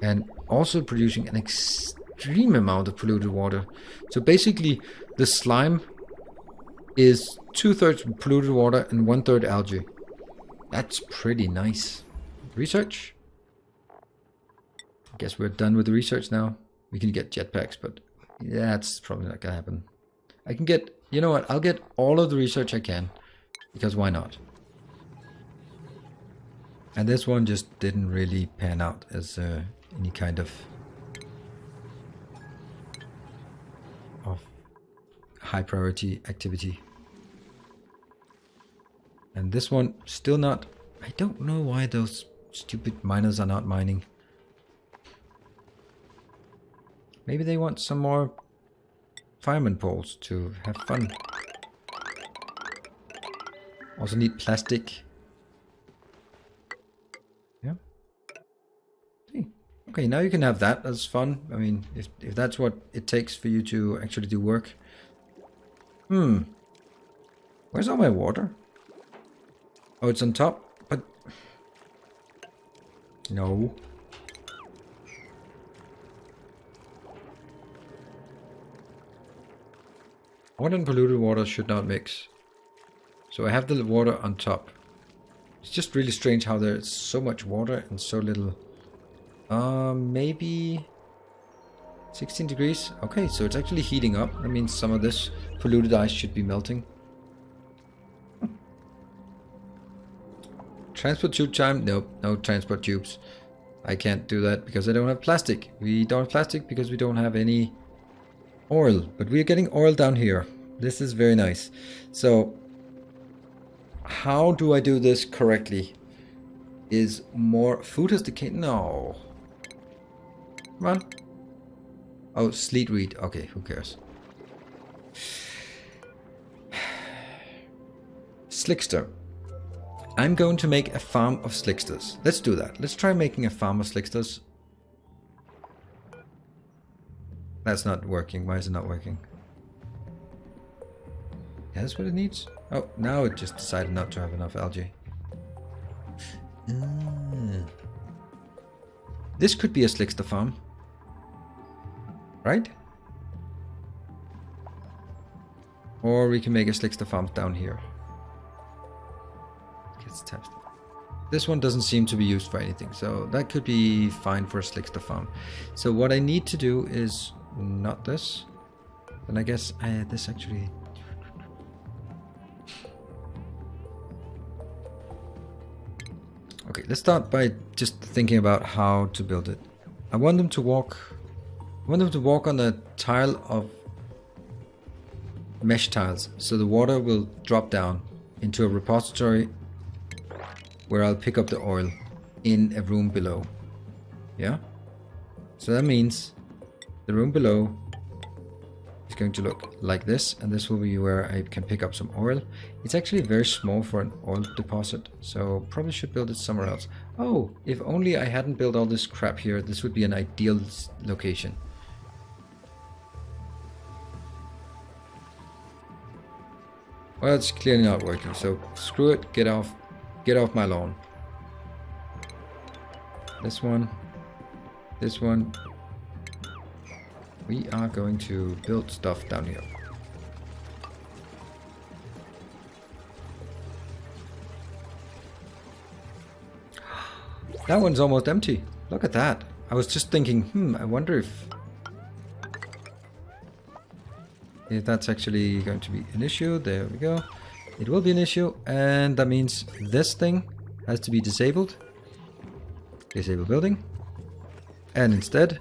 And also producing an extreme amount of polluted water. So basically, the slime is 2/3 polluted water and 1/3 algae. That's pretty nice. Research? I guess we're done with the research now. We can get jetpacks, but that's probably not gonna happen. I can get, you know what, I'll get all of the research I can, because why not? And this one just didn't really pan out as any kind of high priority activity. And this one still not. I don't know why those stupid miners are not mining. Maybe they want some more fireman poles to have fun. Also need plastic. Yeah. Hey. Okay, now you can have that as fun. I mean, if that's what it takes for you to actually do work. Where's all my water? Oh, it's on top, but no. Water and polluted water should not mix. So I have the water on top. It's just really strange how there's so much water and so little. Maybe 16 degrees. Okay, so it's actually heating up. That means some of this polluted ice should be melting. Transport tube time? Nope, no transport tubes. I can't do that because I don't have plastic. We don't have plastic because we don't have any oil. But we're getting oil down here. This is very nice. So, how do I do this correctly? Is more food has decayed? No. Come on. Oh, sleet reed. Okay, who cares? Slickster. I'm going to make a farm of slicksters. Let's do that. Let's try making a farm of slicksters. That's not working. Why is it not working? Yeah, that's what it needs. Oh, now it just decided not to have enough algae. This could be a slickster farm. Right? Or we can make a slickster farm down here. This one doesn't seem to be used for anything, so that could be fine for a slickster farm. So what I need to do is not this. Then I guess this actually. Okay, let's start by just thinking about how to build it. I want them to walk. I want them to walk on a tile of mesh tiles, so the water will drop down into a repository where I'll pick up the oil in a room below. Yeah. So that means the room below is going to look like this, and this will be where I can pick up some oil. It's actually very small for an oil deposit, so probably should build it somewhere else. Oh, if only I hadn't built all this crap here, this would be an ideal location. Well, it's clearly not working, so screw it, get off my lawn. This one. We are going to build stuff down here. That one's almost empty. Look at that. I was just thinking, I wonder if that's actually going to be an issue. There we go. It will be an issue, and that means this thing has to be disabled. Disable building. And instead,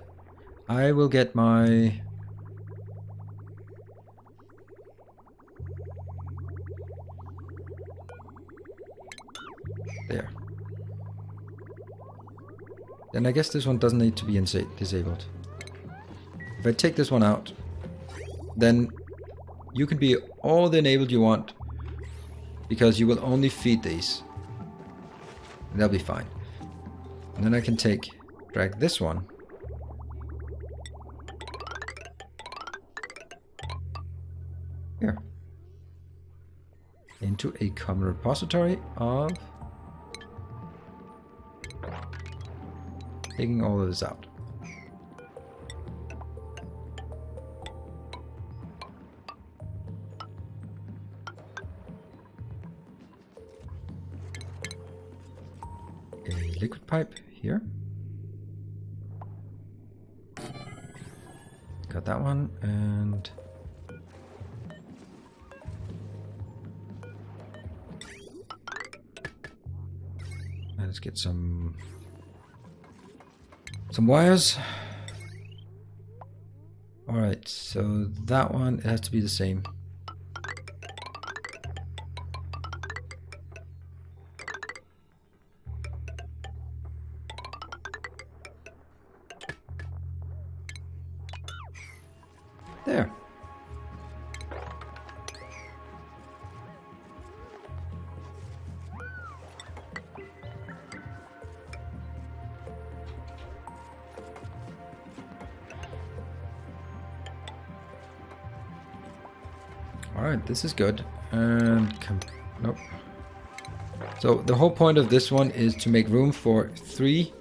I will get my... There. Then I guess this one doesn't need to be disabled. If I take this one out, then you can be all the enabled you want, because you will only feed these. And they'll be fine. And then I can drag this one here into a common repository of taking all of this out. A liquid pipe here. Got that one, and let's get some wires. All right, so that one, it has to be the same. There. Alright, this is good. And nope. So the whole point of this one is to make room for 3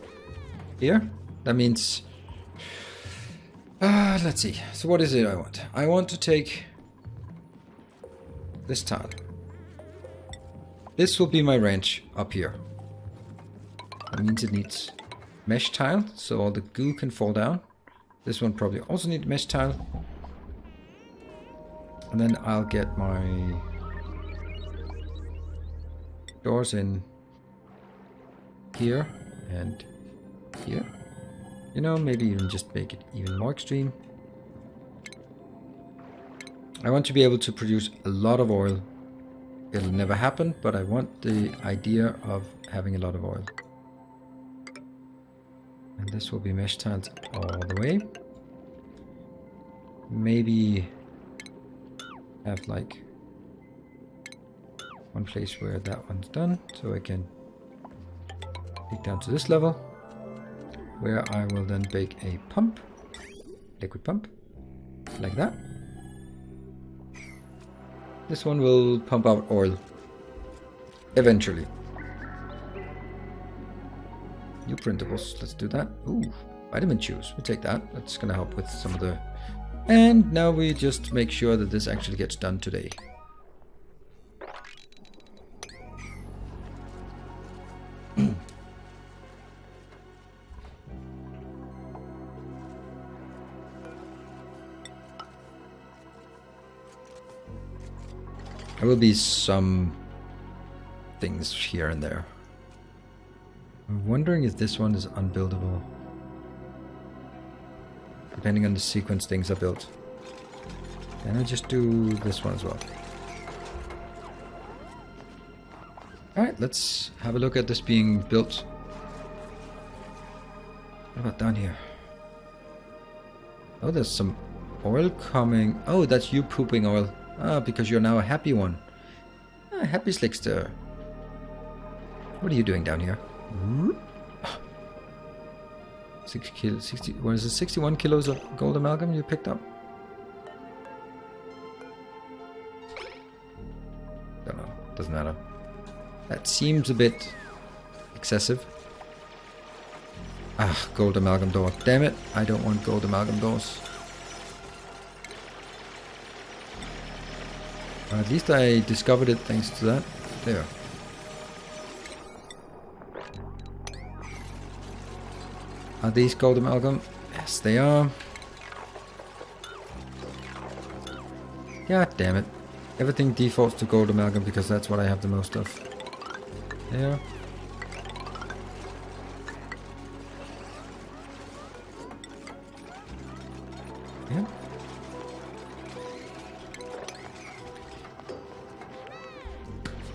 here. That means... let's see. So what is it I want? I want to take this tile. This will be my ranch up here. That means it needs mesh tile, so all the goo can fall down. This one probably also needs mesh tile. And then I'll get my doors in here and here. You know, maybe even just make it even more extreme. I want to be able to produce a lot of oil. It'll never happen, but I want the idea of having a lot of oil. And this will be mesh tiles all the way. Maybe have like one place where that one's done, so I can dig down to this level, where I will then bake a pump, liquid pump, like that. This one will pump out oil eventually. New printables, let's do that. Ooh, vitamin juice, we take that. That's gonna help with some of the... And now we just make sure that this actually gets done today. There will be some things here and there. I'm wondering if this one is unbuildable. Depending on the sequence things are built. Can I just do this one as well? Alright, let's have a look at this being built. If about down here? Oh, there's some oil coming. Oh, that's you pooping oil. Ah, because you're now a happy one. Ah, happy slickster. What are you doing down here? 61 kilos of gold amalgam you picked up? Don't know. Doesn't matter. That seems a bit excessive. Ah, gold amalgam door. Damn it. I don't want gold amalgam doors. At least I discovered it thanks to that. There. Are these gold amalgam? Yes, they are. God damn it. Everything defaults to gold amalgam because that's what I have the most of. There. Yeah.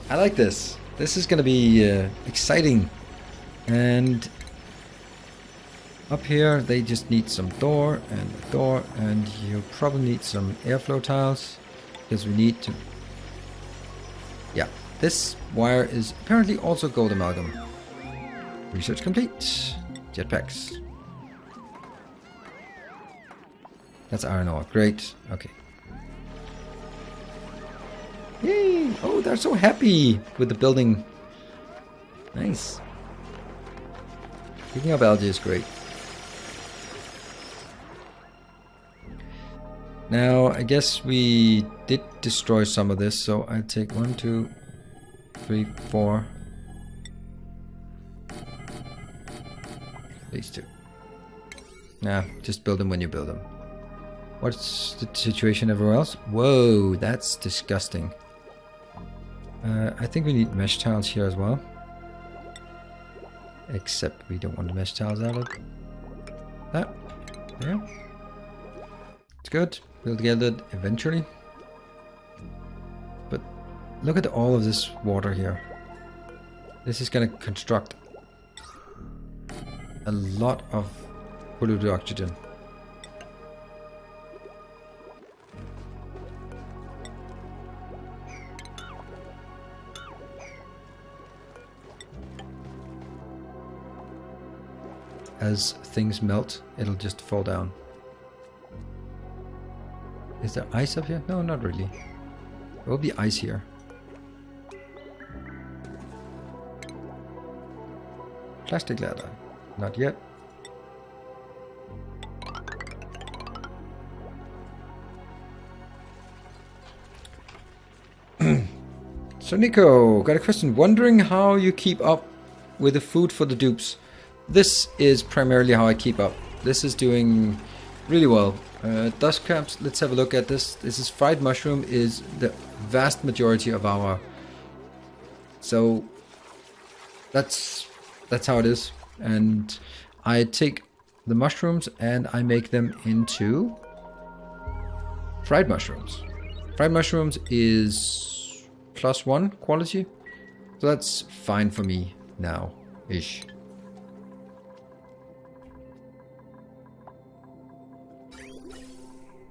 I like this. This is going to be exciting. And up here they just need some door and a door, and you probably need some airflow tiles because we need to... Yeah, this wire is apparently also gold amalgam. Research complete. Jetpacks. That's iron ore. Great. Okay. Yay! Oh, they're so happy with the building. Nice. Picking up algae is great. Now, I guess we did destroy some of this, so I take 1, 2, 3, 4. These two. Nah, just build them when you build them. What's the situation everywhere else? Whoa, that's disgusting. I think we need mesh tiles here as well. Except we don't want the mesh tiles out of that. There. It's good. We'll get it eventually. But look at all of this water here. This is going to construct a lot of polluted oxygen. As things melt, it'll just fall down. Is there ice up here? No, not really. There will be ice here. Plastic ladder. Not yet. So Nico, got a question. Wondering how you keep up with the food for the dupes. This is primarily how I keep up. This is doing really well. Dust crabs, let's have a look at this. This is fried mushroom, is the vast majority of our... So that's how it is. And I take the mushrooms and I make them into fried mushrooms. Fried mushrooms is +1 quality. So that's fine for me now-ish.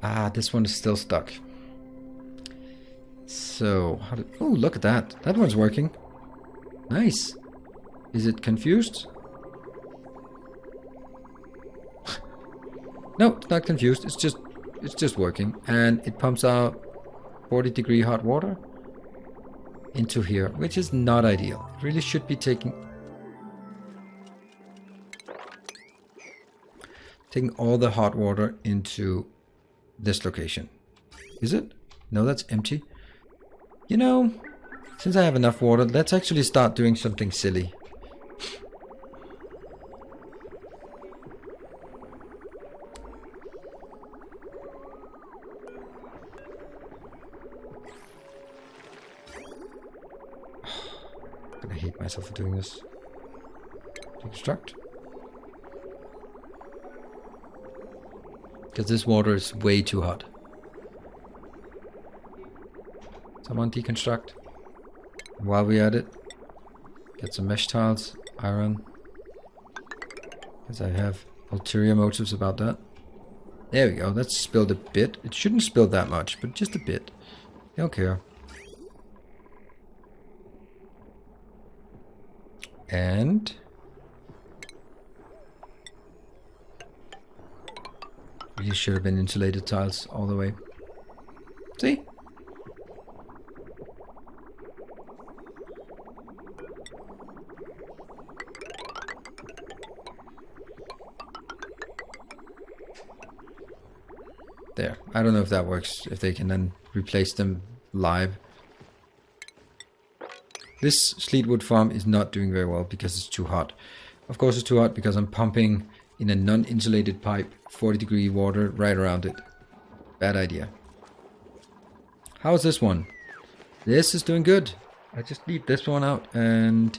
Ah, this one is still stuck. So, how did... Oh, look at that. That one's working. Nice. Is it confused? No, it's not confused. It's just working. And it pumps out 40-degree hot water into here, which is not ideal. It really should be taking all the hot water into this location. Is it? No, that's empty. You know, since I have enough water, let's actually start doing something silly. I'm gonna hate myself for doing this. Deconstruct. Because this water is way too hot. Someone deconstruct. While we're at it, get some mesh tiles, iron. Because I have ulterior motives about that. There we go. That's spilled a bit. It shouldn't spill that much, but just a bit. Don't care. And these should have been insulated tiles all the way. See? There. I don't know if that works, if they can then replace them live. This Sleetwood farm is not doing very well because it's too hot. Of course it's too hot because I'm pumping in a non-insulated pipe 40-degree water right around it. Bad idea. How's this one? This is doing good. I just leave this one out and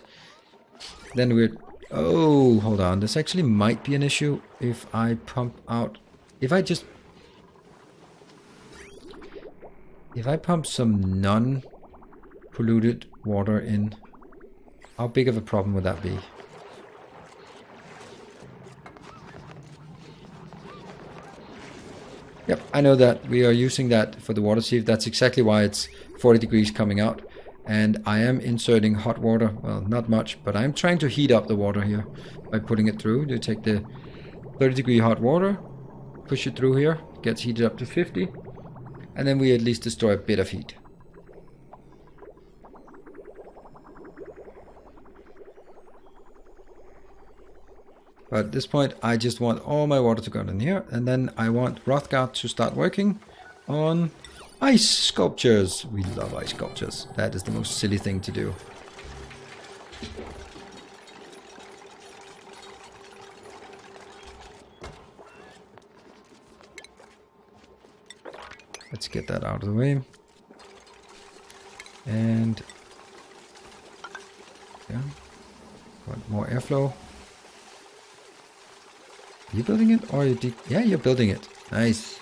then we're... Oh, hold on. This actually might be an issue if I pump out... If I pump some non-polluted water in, how big of a problem would that be? Yep, I know that. We are using that for the water sieve. That's exactly why it's 40 degrees coming out. And I am inserting hot water. Well, not much, but I'm trying to heat up the water here by putting it through. You take the 30-degree hot water, push it through here, gets heated up to 50. And then we at least destroy a bit of heat. But at this point, I just want all my water to go in here. And then I want Rothgard to start working on ice sculptures. We love ice sculptures. That is the most silly thing to do. Let's get that out of the way. And yeah, want more airflow. Are you building it or yeah, you're building it. Nice.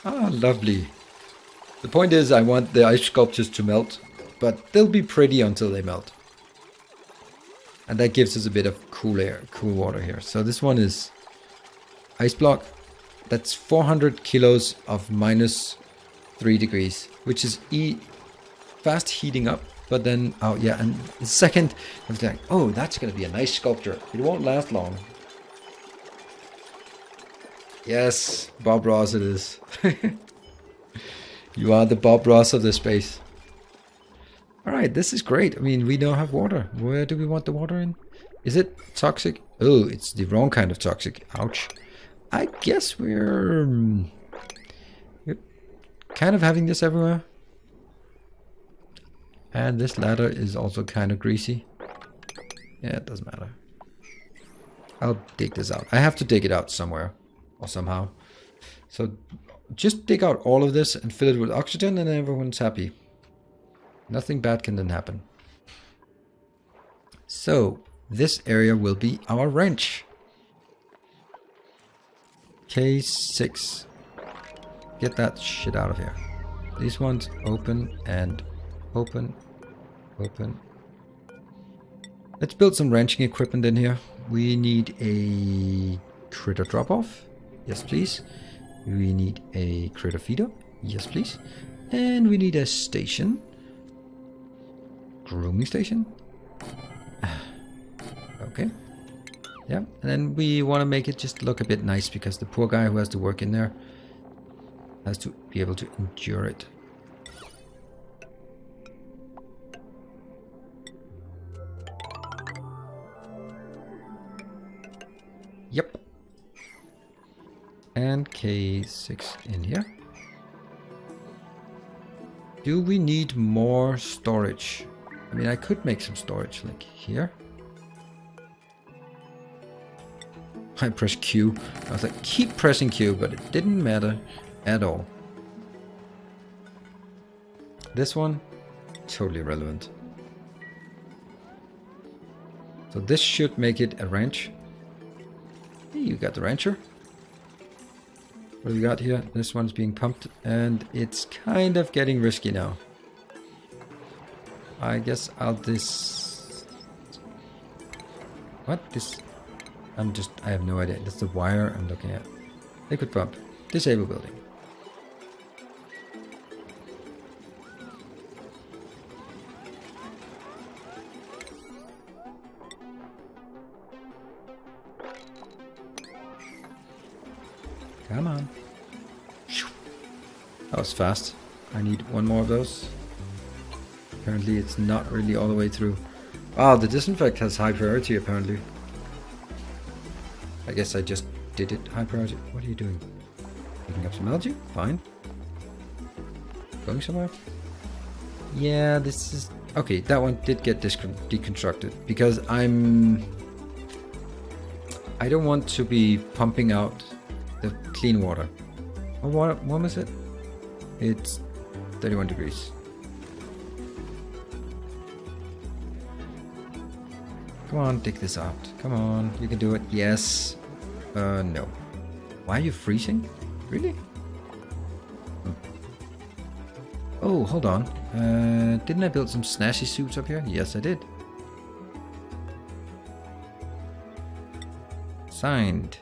Ah, lovely. The point is I want the ice sculptures to melt, but they'll be pretty until they melt. And that gives us a bit of cool air, cool water here. So this one is ice block. That's 400 kilos of -3 degrees, which is fast heating up. But then, oh yeah, and the second, I was like, oh, that's going to be a nice sculpture. It won't last long. Yes, Bob Ross it is. You are the Bob Ross of the space. Alright, this is great. I mean, we now have water. Where do we want the water in? Is it toxic? Oh, it's the wrong kind of toxic. Ouch. I guess we're kind of having this everywhere. And this ladder is also kind of greasy. Yeah, it doesn't matter. I'll dig this out. I have to dig it out somewhere or somehow. So just dig out all of this and fill it with oxygen and everyone's happy. Nothing bad can then happen. So this area will be our wrench. K6. Get that shit out of here. These ones open and open. Let's build some wrenching equipment in here. We need a critter drop-off. Yes, please. We need a critter feeder. Yes, please. And we need a station. Grooming station. Okay. Yeah, and then we want to make it just look a bit nice because the poor guy who has to work in there has to be able to endure it. Yep. And K6 in here. Do we need more storage? I mean, I could make some storage like here. I pressed Q. I was like, keep pressing Q, but it didn't matter at all. This one, totally relevant. So this should make it a wrench. Hey, you got the wrencher. What do we got here? This one's being pumped and it's kind of getting risky now. I guess I'll What? This... I have no idea. That's the wire I'm looking at. Liquid pump. Disable building. Come on. That was fast. I need one more of those. Apparently it's not really all the way through. Oh, the disinfect has high priority apparently. I guess I just did it high priority. What are you doing? Picking up some algae? Fine. Going somewhere? Yeah, this is... Okay, that one did get deconstructed because I don't want to be pumping out the clean water. Oh, what was it? It's 31 degrees. Come on, dig this out. Come on, you can do it. Yes. No. Why are you freezing? Really? Oh, hold on. Didn't I build some snazzy suits up here? Yes, I did. Signed.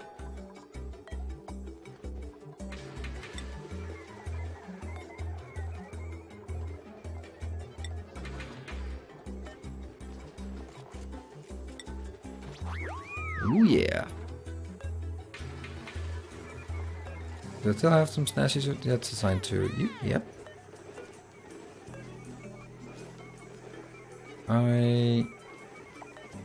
Ooh, yeah. Do I still have some snazzy suits? That's assigned to you. Yep. I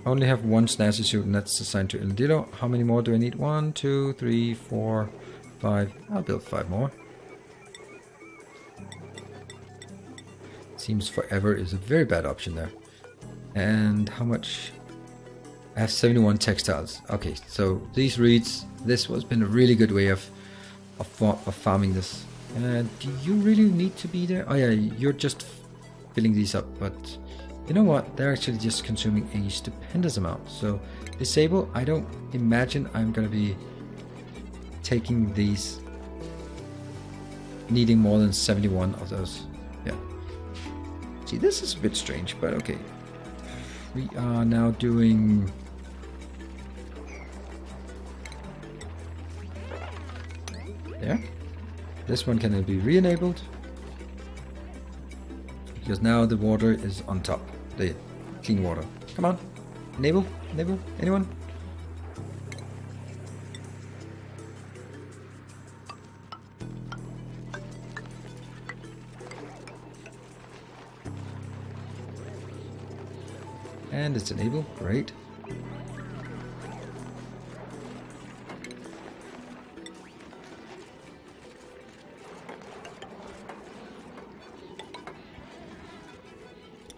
only have one snazzy suit, and that's assigned to Ildido. How many more do I need? 1, 2, 3, 4, 5. I'll build 5 more. Seems forever is a very bad option there. And how much? I have 71 textiles. Okay, so these reeds, this has been a really good way of farming this. Do you really need to be there? Oh yeah, you're just filling these up, but you know what? They're actually just consuming a stupendous amount. So disable, I don't imagine I'm gonna be taking these, needing more than 71 of those. Yeah. See, this is a bit strange, but okay. We are now doing... There. This one can be re-enabled. Because now the water is on top. The clean water. Come on. Enable? Enable? Anyone? And it's enabled. Great.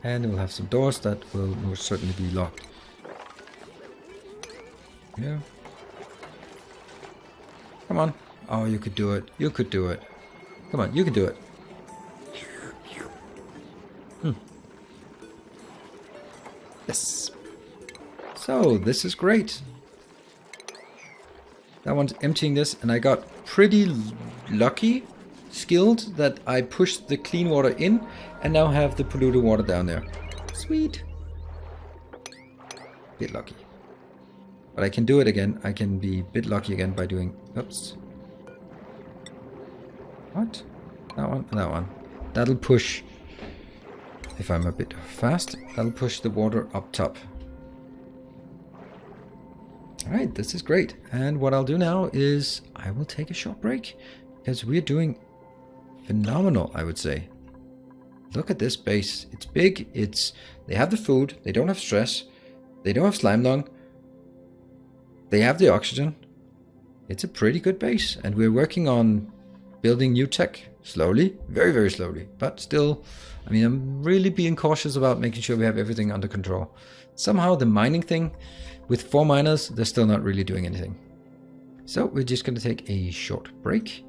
And we'll have some doors that will most certainly be locked. Yeah. Come on. Oh, you could do it. You could do it. Come on, you can do it. Yes. So, this is great. That one's emptying this, and I got pretty lucky, skilled, that I pushed the clean water in and now have the polluted water down there. Sweet. Bit lucky. But I can do it again. I can be a bit lucky again by doing... Oops. What? That one and that one. That'll push... If I'm a bit fast, that'll push the water up top. Alright, this is great. And what I'll do now is I will take a short break, because we're doing phenomenal, I would say. Look at this base. It's big. They have the food. They don't have stress. They don't have slime lung. They have the oxygen. It's a pretty good base. And we're working on building new tech. Slowly. Very, very slowly. But still, I mean, I'm really being cautious about making sure we have everything under control. Somehow the mining thing, with 4 miners, they're still not really doing anything. So we're just going to take a short break.